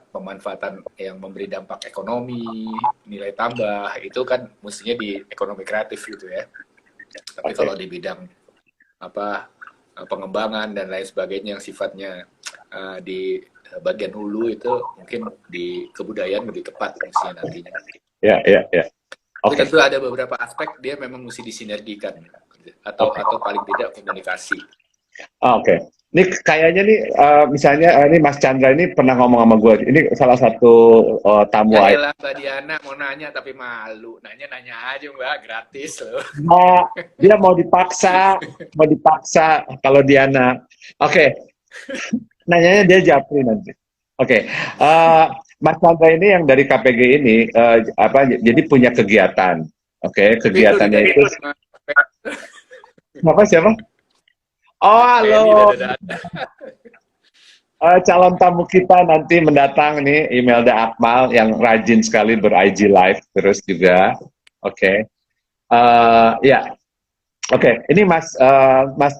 pemanfaatan yang memberi dampak ekonomi, nilai tambah, itu kan mestinya di ekonomi kreatif gitu ya. Tapi Oke. kalau di bidang apa pengembangan dan lain sebagainya yang sifatnya di bagian hulu itu mungkin di kebudayaan lebih tepat mestinya nantinya. Ya, ya, ya. Tapi Oke. tentu ada beberapa aspek dia memang mesti disinergikan atau Oke. paling tidak komunikasi. Oke. Ini kayaknya nih, misalnya ini Mas Chandra ini pernah ngomong sama gue. Ini salah satu tamu Ya air. elah Mbak Diana mau nanya tapi malu. Nanya aja Mbak, gratis loh. Dia mau dipaksa kalau Diana. Oke, nanyanya dia japri nanti. Oke, Mas Chandra ini yang dari KPG ini jadi punya kegiatan. Oke, Tapi lu kegiatannya itu udah siapa? Oh, Penny halo. udah. Calon tamu kita nanti mendatang nih, Imelda Akmal yang rajin sekali ber-IG live terus juga. Oke. Ya, oke. Ini Mas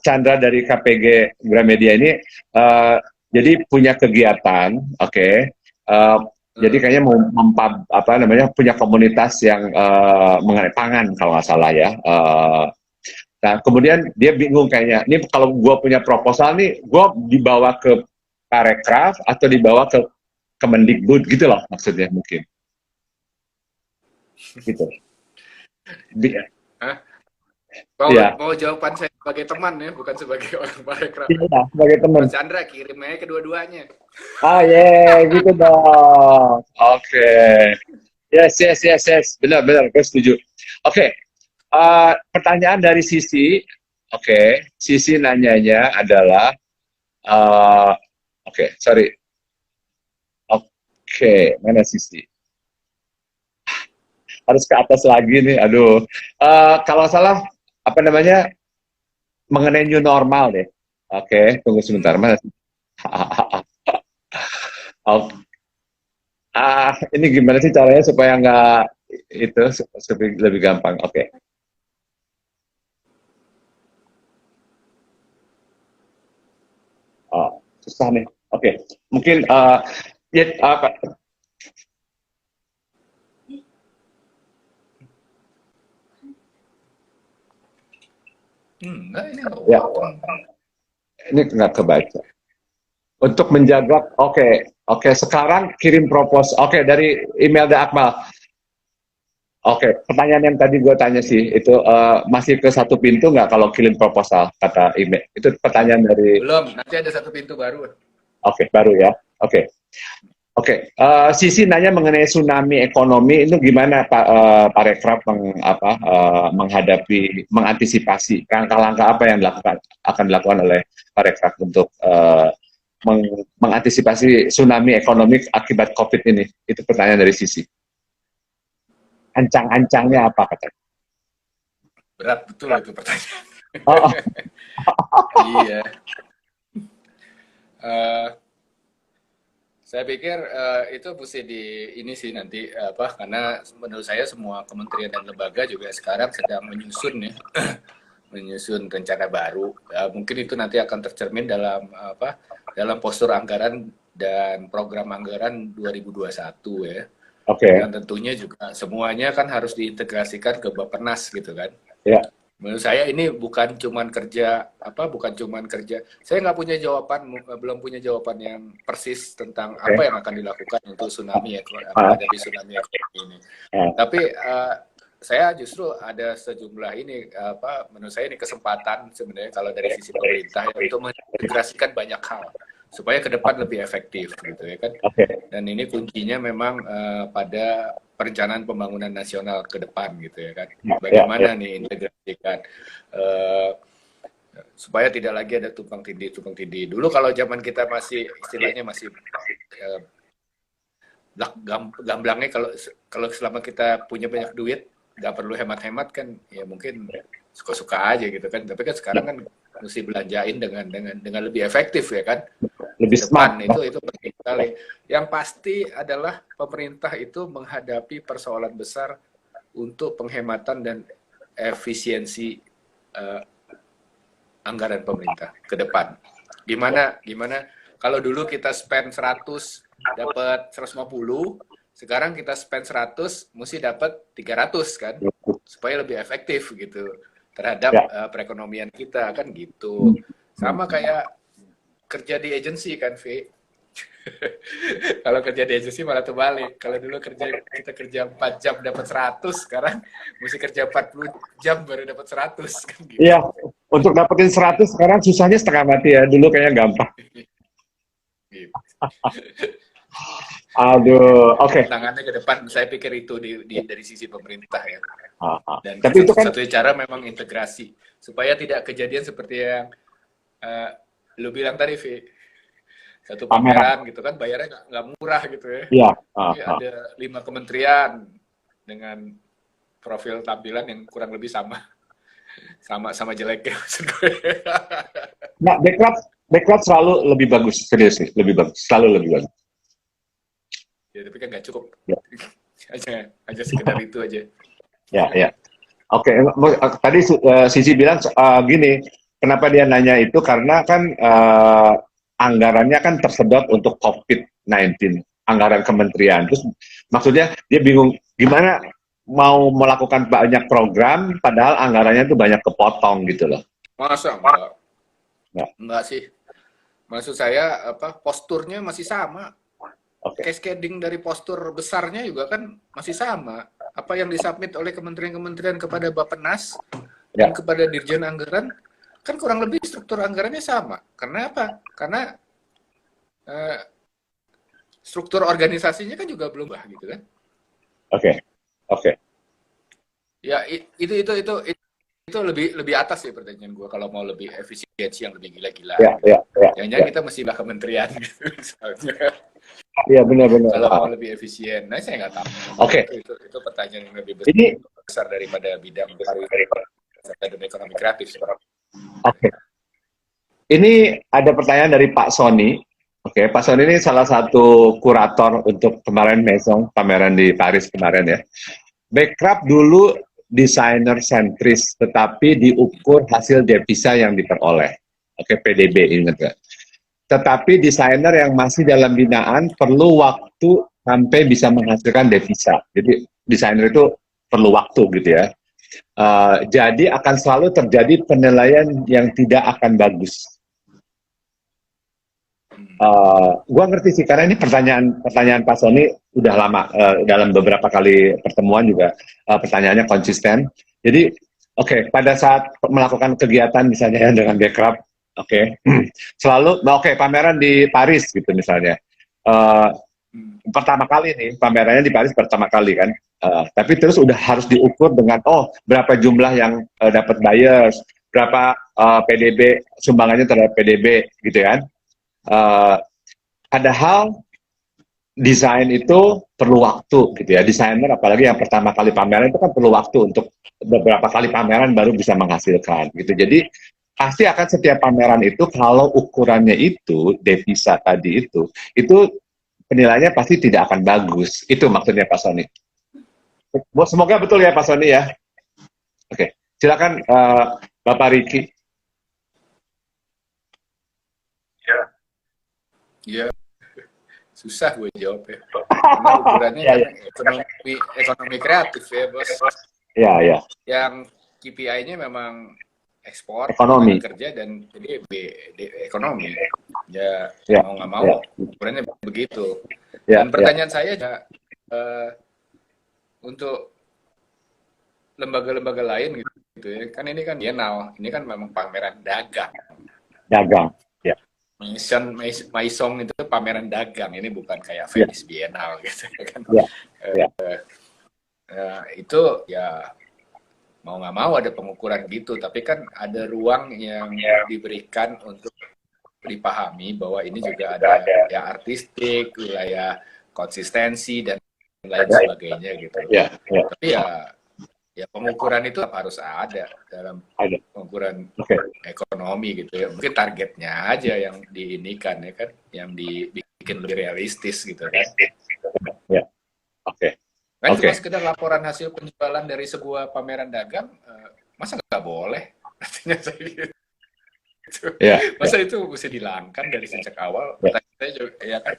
Chandra dari KPG Gramedia ini jadi punya kegiatan, oke. Jadi kayaknya mau punya komunitas yang mengenai pangan kalau nggak salah ya. Nah, kemudian dia bingung kayaknya, ini kalau gue punya proposal nih, gue dibawa ke Parekraf atau dibawa ke Kemendikbud gitu loh maksudnya mungkin. Gitu. Hah? Iya. Mau jawaban saya sebagai teman ya, bukan sebagai orang Parekraf. Iya, sebagai teman. Mas Chandra kirim aja kedua-duanya. Gitu dong. Oke. Yes. Benar, gue setuju. Oke. Pertanyaan dari Sisi. Oke. Sisi nanyanya adalah sorry. Oke, mana Sisi? Harus ke atas lagi nih, aduh. Kalau salah, mengenai new normal deh. Oke, tunggu sebentar, mana sih? Ini gimana sih caranya supaya nggak itu lebih gampang? Oke. Susah nih. Oke, mungkin ya, ini nggak kebaca. Untuk menjaga, oke, sekarang kirim proposal. Oke, dari Imelda Akmal. Oke, pertanyaan yang tadi gue tanya sih, itu masih ke satu pintu nggak kalau kirim proposal, kata email. Itu pertanyaan dari... Belum, nanti ada satu pintu baru. Oke, baru ya. Oke. Sisi nanya mengenai tsunami ekonomi, itu gimana Pak Parekraf mengantisipasi langkah-langkah apa yang akan dilakukan oleh Parekraf untuk mengantisipasi tsunami ekonomi akibat COVID ini? Itu pertanyaan dari Sisi. Ancang-ancangnya apa katanya? Berat betul itu pertanyaan. Iya. Saya pikir itu mesti ini sih nanti karena menurut saya semua kementerian dan lembaga juga sekarang sedang menyusun ya menyusun rencana baru. Mungkin itu nanti akan tercermin dalam dalam postur anggaran dan program anggaran 2021 ya. Oke. Dan tentunya juga semuanya kan harus diintegrasikan ke Bappenas gitu kan. Ya. Menurut saya ini bukan cuman kerja saya nggak punya jawaban, belum punya jawaban yang persis tentang apa yang akan dilakukan untuk tsunami menghadapi tsunami ekonomi ini. Tapi saya justru ada sejumlah ini menurut saya ini kesempatan sebenarnya kalau dari sisi pemerintah untuk mengintegrasikan banyak hal supaya ke depan lebih efektif gitu ya kan. Dan ini kuncinya memang pada perencanaan pembangunan nasional ke depan gitu ya kan. Bagaimana nih integrasikan supaya tidak lagi ada tumpang tindih. Dulu kalau zaman kita masih istilahnya masih gamblangnya kalau selama kita punya banyak duit nggak perlu hemat-hemat kan ya mungkin suka-suka aja gitu kan. Tapi kan sekarang kan mesti belanjain dengan lebih efektif ya kan. Lebih smart. Itu penting. sekali. Yang pasti adalah pemerintah itu menghadapi persoalan besar untuk penghematan dan efisiensi uh, anggaran pemerintah ke depan. Gimana kalau dulu kita spend 100 dapat 150, sekarang kita spend 100 mesti dapat 300 kan, supaya lebih efektif gitu terhadap perekonomian kita kan gitu. Sama kayak kerja di agensi kan, V. Kalau kerja di agensi malah terbalik. Kalau dulu kita kerja 4 jam dapat 100, sekarang mesti kerja 40 jam baru dapat 100 kan gitu. Iya, untuk dapetin 100 sekarang susahnya setengah mati ya. Dulu kayaknya gampang. Gitu. Aduh, oke. Tantangannya ke depan, saya pikir itu dari sisi pemerintah ya. Dan Tapi itu kan satu cara memang integrasi supaya tidak kejadian seperti yang lu bilang tadi, Vi. Satu pameran gitu kan bayarnya nggak murah gitu ya. Iya. Ada 5 kementerian dengan profil tampilan yang kurang lebih sama jeleknya maksud gue. Nah, Backcraft selalu lebih bagus, serius sih, lebih bagus, selalu lebih bagus. Ya, tapi kan nggak cukup. Ya. Aja sekedar itu aja. Ya. Oke, tadi Sisi bilang gini, kenapa dia nanya itu karena kan anggarannya kan tersedot untuk COVID-19, anggaran kementerian. Terus maksudnya dia bingung gimana mau melakukan banyak program padahal anggarannya tuh banyak kepotong gitu loh. Masa enggak sih. Maksud saya posturnya masih sama. Cascading dari postur besarnya juga kan masih sama. Apa yang disubmit oleh kementerian-kementerian kepada Bappenas dan kepada Dirjen Anggaran kan kurang lebih struktur anggarannya sama. Karena apa? Karena struktur organisasinya kan juga belum bah gitu kan. Oke. Ya itu lebih atas ya pertanyaan gue kalau mau lebih efisiensi yang lebih gila-gila. Jangan-jangan kita mesti bah kementerian gitu misalnya. Iya benar-benar. Kalau mau lebih efisien, nah saya nggak tahu. Oke. Itu pertanyaan yang lebih besar, besar daripada bidang dan ekonomi kreatif. Oke. Ini ada pertanyaan dari Pak Sony. Oke, Pak Sony ini salah satu kurator untuk kemarin Maison, pameran di Paris kemarin ya. Backcraft dulu desainer sentris, tetapi diukur hasil devisa yang diperoleh. Oke, PDB ingat nggak? Tetapi desainer yang masih dalam binaan perlu waktu sampai bisa menghasilkan devisa. Jadi desainer itu perlu waktu gitu ya. Jadi akan selalu terjadi penilaian yang tidak akan bagus. Gua ngerti sih karena ini pertanyaan Pak Sony udah lama, dalam beberapa kali pertemuan juga pertanyaannya konsisten. Jadi pada saat melakukan kegiatan misalnya dengan Backcraft, selalu pameran di Paris gitu misalnya, pertama kali nih pamerannya di Paris pertama kali kan, tapi terus udah harus diukur dengan berapa jumlah yang dapat buyers, berapa PDB sumbangannya terhadap PDB gitu kan. Padahal desain itu perlu waktu gitu ya, desainer apalagi yang pertama kali pameran itu kan perlu waktu untuk beberapa kali pameran baru bisa menghasilkan gitu. Jadi pasti akan setiap pameran itu kalau ukurannya itu devisa tadi itu penilaiannya pasti tidak akan bagus. Itu maksudnya Pak Sony. Semoga betul ya Pak Sony ya. Oke, silakan Bapak Riki. Ya, susah gue jawab ya. Karena ukurannya ekonomi kreatif ya bos. Iya. Yang KPI-nya memang ekspor, ekonomi kerja dan PDB ekonomi. Ya mau nggak mau ukurannya begitu. Dan pertanyaan saya untuk lembaga-lembaga lain gitu ya. Kan ini kan bienal, ini kan memang pameran dagang. Maison itu pameran dagang, ini bukan kayak Venice Biennale gitu kan. Itu ya mau nggak mau ada pengukuran gitu, tapi kan ada ruang yang diberikan untuk dipahami bahwa ini juga ada ya artistik, wilayah konsistensi dan lain sebagainya gitu. Tapi ya pengukuran itu harus ada dalam pengukuran ekonomi gitu ya. Mungkin targetnya aja yang diinikan ya kan, yang dibikin bikin lebih realistis gitu kan. Ya, oke. Kan Oke. cuma sekedar laporan hasil penjualan dari sebuah pameran dagang, masa nggak boleh? Artinya saya gitu. Ya, Masa itu mesti dihilangkan dari sejak awal? ya, Pertanyaan saya juga, ya kan,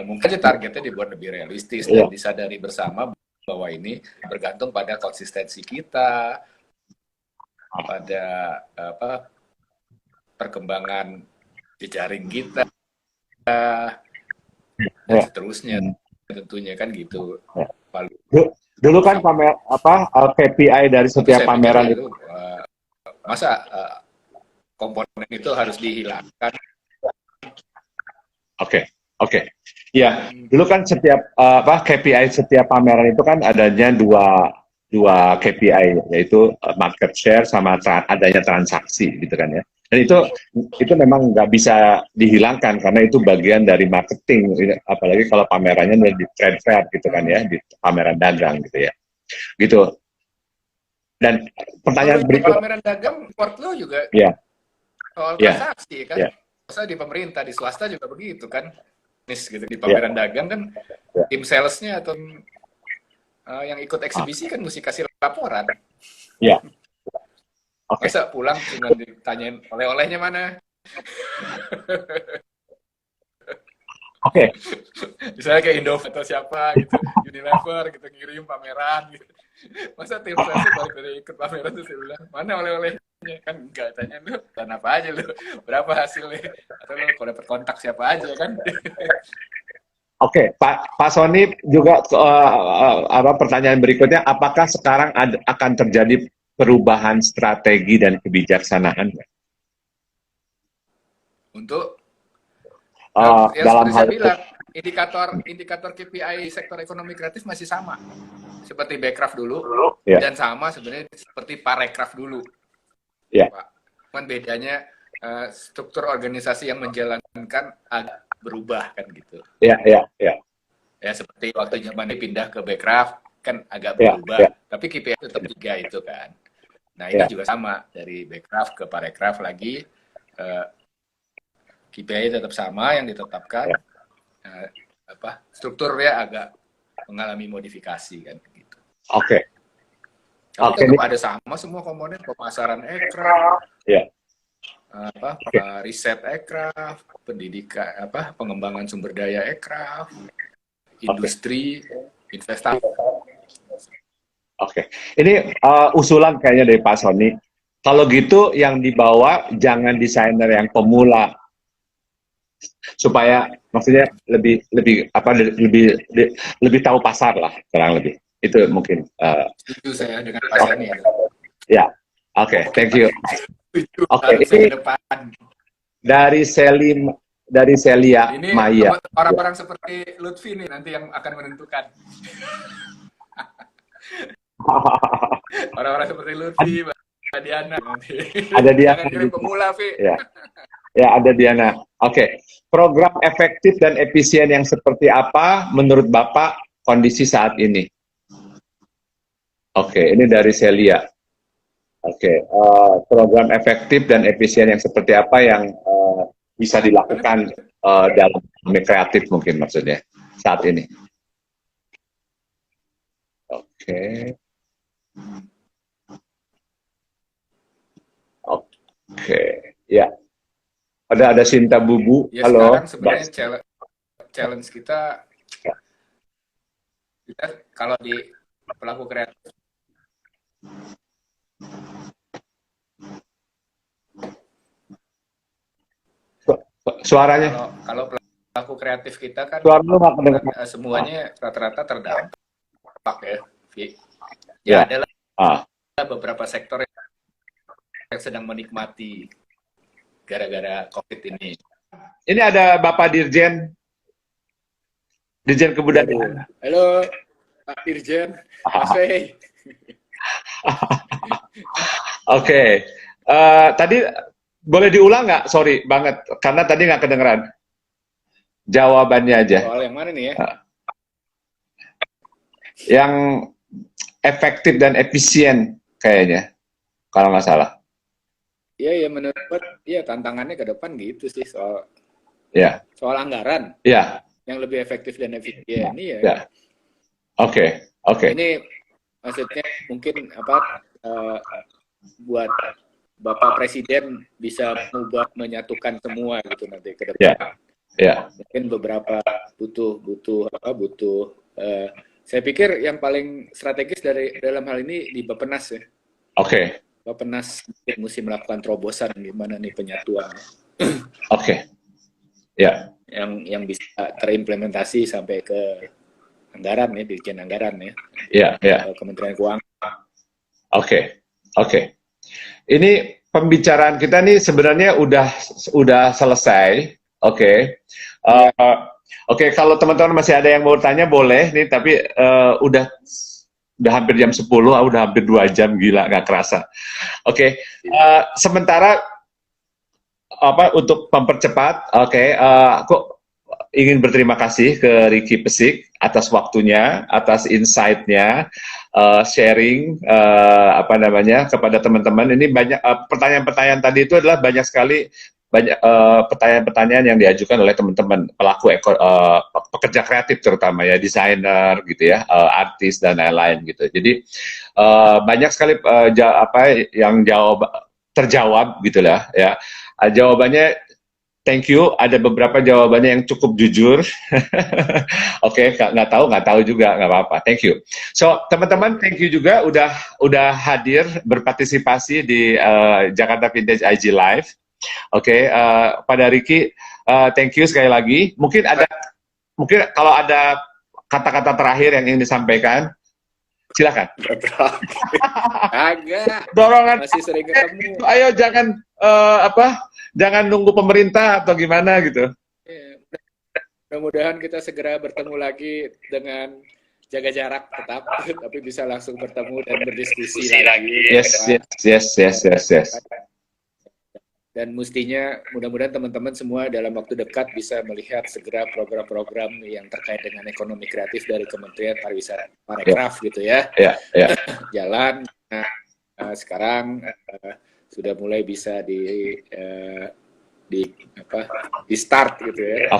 mungkin aja targetnya dibuat lebih realistis ya. dan disadari bersama bahwa ini bergantung pada konsistensi kita, pada apa perkembangan jejaring kita dan Ya. seterusnya, tentunya kan gitu. Ya. Dulu kan KPI dari Tapi setiap saya pikir pameran itu masa komponen itu harus dihilangkan. Oke, oke. Ya, dulu kan setiap KPI setiap pameran itu kan adanya dua KPI, yaitu market share sama adanya transaksi gitu kan ya. Dan itu memang nggak bisa dihilangkan karena itu bagian dari marketing, apalagi kalau pamerannya di trade fair gitu kan ya, di pameran dagang gitu ya. Gitu. Dan pertanyaan Kalau berikut, pameran dagang, workflow juga ya, soal ya, transaksi kan. ya, Masa di pemerintah, di swasta juga begitu kan. Gitu. Di ya, pameran dagang kan ya. tim salesnya atau yang ikut eksibisi kan mesti kasih laporan. Ya, oke. Masa pulang cuma ditanyain oleh-olehnya mana? Oke. Misalnya kayak Indofood atau siapa gitu, Unilever gitu ngirim pameran gitu. Masa tim salesnya balik dari ikut pameran terus dia bilang, mana oleh-olehnya? Kan enggak, tanya lu, dan apa aja lu, berapa hasilnya? Atau lu kalau dapat kontak siapa aja kan? Oke, Pak Sony juga pertanyaan berikutnya, apakah sekarang akan terjadi perubahan strategi dan kebijaksanaan Untuk yang dalam seperti hal saya bilang, indikator KPI sektor ekonomi kreatif masih sama seperti Backcraft dulu ya, dan sama sebenarnya seperti Parekraf dulu, ya, Pak. Cuman bedanya struktur organisasi yang menjalankan agak berubah kan gitu. ya, ya, ya, Ya seperti waktu zamannya pindah ke Backcraft kan agak ya, berubah, ya, tapi KPI tetap 3 itu kan. Nah ini ya. juga sama dari Backcraft ke Parekraf lagi, KPI tetap sama yang ditetapkan, strukturnya agak mengalami modifikasi kan gitu. Oke. Tapi Oke, tetap ada sama semua komponen, pemasaran aircraft, ya, riset aircraft, pendidikan, pengembangan sumber daya aircraft, industri, investasi. oke. Ini usulan kayaknya dari Pak Sony. Kalau gitu yang dibawa jangan desainer yang pemula, supaya maksudnya lebih tahu pasar lah, kurang lebih. Itu mungkin. Setuju saya dengan Pak Sony. Ya, oke, thank you. Setuju, Oke, harus ini ke depan. dari Celia Ini Maya. orang-orang seperti Lutfi nih nanti yang akan menentukan. Orang-orang seperti Lutfi, Mbak Diana nanti. Ada Diana. Jangan kirim pemula, Vi. Ya. Ya, ada Diana. Oke. Program efektif dan efisien yang seperti apa menurut Bapak kondisi saat ini? Oke, ini dari Celia. Oke, program efektif dan efisien yang seperti apa yang bisa dilakukan dalam ekonomi kreatif mungkin maksudnya saat ini. Oke. Oke, ya. Ada Sinta Bubu. Ya Halo. sekarang sebenarnya challenge kita kalau di pelaku kreatif Suaranya. Kalau pelaku kreatif kita kan semuanya rata-rata terdampak ya, Vi. Ya, adalah beberapa sektor yang sedang menikmati gara-gara COVID ini. Ini ada Bapak Dirjen Kebudayaan. Halo, Pak Dirjen. Mas Fei. Oke. Tadi boleh diulang nggak? Sorry banget, karena tadi nggak kedengeran. Jawabannya aja. Soal yang mana nih ya? Yang efektif dan efisien kayaknya, kalau nggak salah. Iya, ya menurut ya tantangannya ke depan gitu sih soal ya, soal anggaran ya, yang lebih efektif dan efisien. Iya. ya. Oke, oke. Ini maksudnya mungkin apa buat Bapak Presiden bisa mengubah, menyatukan semua gitu nanti ke depan. Ya, ya. Mungkin beberapa butuh saya pikir yang paling strategis dalam hal ini di Bappenas ya. Oke, Bappenas mesti melakukan terobosan gimana nih penyatuan oke. Ya, yang bisa terimplementasi sampai ke anggaran ya, Dirjen Anggaran ya, ya, ya. Kementerian Keuangan. Oke, oke. Ini pembicaraan kita nih sebenarnya udah selesai. Oke. Oke, kalau teman-teman masih ada yang mau tanya boleh nih, tapi udah hampir jam 10, udah hampir 2 jam, gila nggak kerasa. Oke. Sementara apa untuk mempercepat, aku ingin berterima kasih ke Ricky Pesik atas waktunya, atas insight-nya, sharing apa namanya kepada teman-teman. Ini banyak pertanyaan-pertanyaan tadi itu adalah banyak sekali pertanyaan-pertanyaan yang diajukan oleh teman-teman pelaku pekerja kreatif terutama ya, desainer gitu ya, artis dan lain-lain gitu. Jadi banyak sekali yang terjawab gitu lah ya. Jawabannya thank you, ada beberapa jawabannya yang cukup jujur. Oke, nggak tahu juga, nggak apa-apa. Thank you. So, teman-teman, thank you juga udah hadir berpartisipasi di Jakarta Vintage IG Live. Oke, pada Ricky, thank you sekali lagi. Mungkin kalau ada kata-kata terakhir yang ingin disampaikan, silakan. Agak. Dorongan Masih sering ketemu. Ayo jangan nunggu pemerintah atau gimana gitu. Mudah-mudahan kita segera bertemu lagi dengan jaga jarak tetap, tapi bisa langsung bertemu dan berdiskusi lagi. Yes. Dan mestinya mudah-mudahan teman-teman semua dalam waktu dekat bisa melihat segera program-program yang terkait dengan ekonomi kreatif dari Kementerian Pariwisata Parekraf gitu ya. Jalan. Sekarang sudah mulai bisa di start gitu ya.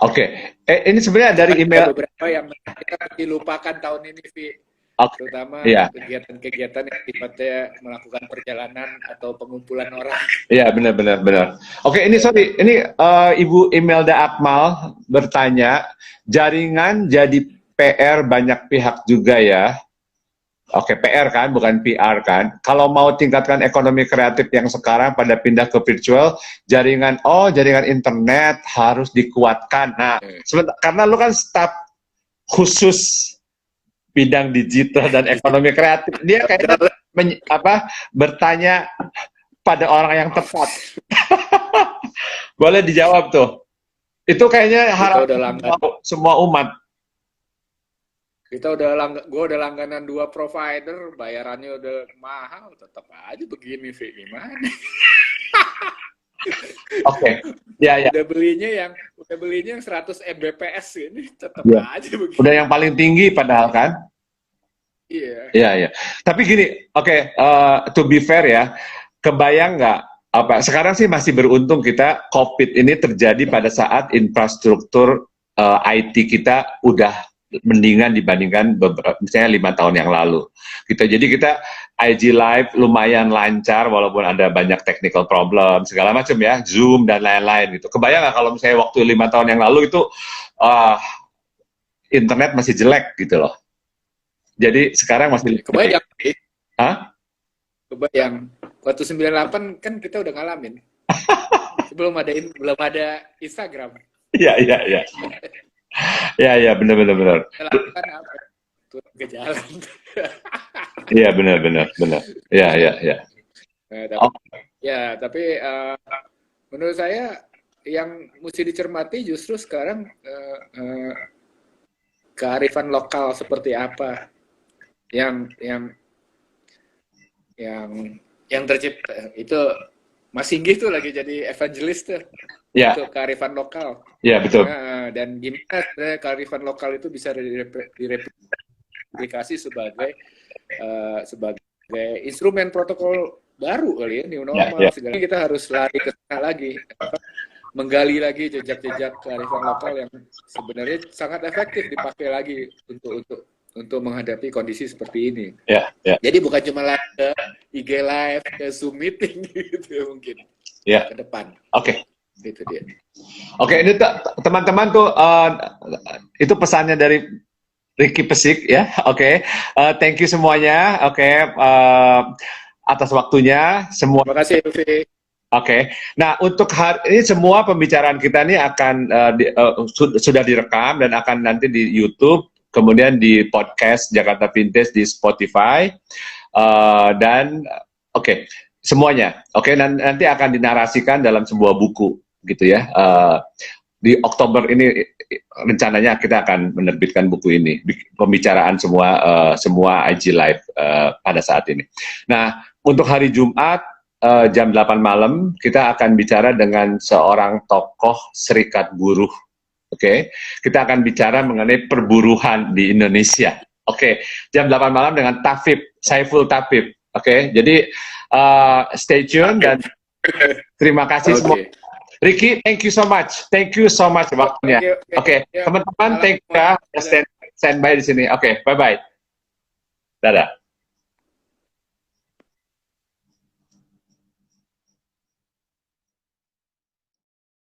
Oke. Ini sebenarnya dari email. Ada beberapa yang kita dilupakan tahun ini, Vi. Terutama kegiatan-kegiatan yang sifatnya melakukan perjalanan atau pengumpulan orang. Iya, benar. Oke, ini Ibu Imelda Akmal bertanya, jaringan jadi PR banyak pihak juga ya. Oke, PR kan, bukan PR kan. Kalau mau tingkatkan ekonomi kreatif yang sekarang pada pindah ke virtual, jaringan internet harus dikuatkan. Nah, karena lu kan staf khusus bidang digital dan ekonomi kreatif, dia kayaknya bertanya pada orang yang tepat. Boleh dijawab tuh. Itu kayaknya harapan semua umat. Gue udah langganan 2 provider, bayarannya udah mahal, tetap aja begini, Vi, gimana? Oke. Ya. Udah belinya yang 100 Mbps ini, tetap aja begini. Udah yang paling tinggi padahal kan? Iya. Tapi gini, to be fair ya, kebayang nggak? Sekarang sih masih beruntung kita COVID ini terjadi pada saat infrastruktur IT kita udah mendingan dibandingkan misalnya 5 tahun yang lalu. Jadi kita IG Live lumayan lancar walaupun ada banyak technical problem segala macam ya, Zoom dan lain-lain gitu. Kebayang nggak kalau misalnya waktu 5 tahun yang lalu itu internet masih jelek gitu loh. Jadi sekarang masih kebayang. Hah? Kebayang. Waktu 98 kan kita udah ngalamin. belum ada Instagram. Iya. Iya, benar. Turun ke jalan. Iya, benar. Iya. Tapi menurut saya yang mesti dicermati justru sekarang kearifan lokal seperti apa yang tercipta itu. Mas Singgih tuh lagi jadi evangelis tuh untuk kearifan lokal. Iya, betul. Dan gimana sebenarnya kearifan lokal itu bisa direplikasi sebagai instrumen protokol baru kali ya, new Ya, normal ya. segala. Kita harus lari ke sana lagi, menggali lagi jejak-jejak kearifan lokal yang sebenarnya sangat efektif dipakai lagi untuk menghadapi kondisi seperti ini. Ya, ya, Jadi bukan cuma live ke IG live, ke Zoom meeting gitu ya mungkin ya. ke depan. Oke. Itu dia. Oke, ini teman-teman tuh itu pesannya dari Ricky Pesik ya. Oke. Thank you semuanya. Oke, atas waktunya semua. Terima kasih Luffy. Oke. Nah, untuk hari ini semua pembicaraan kita ini akan sudah direkam dan akan nanti di YouTube, kemudian di podcast Jakarta Vintage di Spotify dan oke, semuanya. Oke, nanti akan dinarasikan dalam sebuah buku gitu ya. Di Oktober ini rencananya kita akan menerbitkan buku ini, pembicaraan semua IG Live pada saat ini. Nah, untuk hari Jumat jam 8 malam kita akan bicara dengan seorang tokoh serikat buruh. Oke, kita akan bicara mengenai perburuhan di Indonesia. Oke, jam 8 malam dengan Tafib, Saiful Tafib. Oke, jadi stay tune dan terima kasih semua. Ricky, thank you so much. Thank you so much waktunya. Oke, teman-teman, thank you ya. Stand by di sini. Oke, bye-bye. Dadah.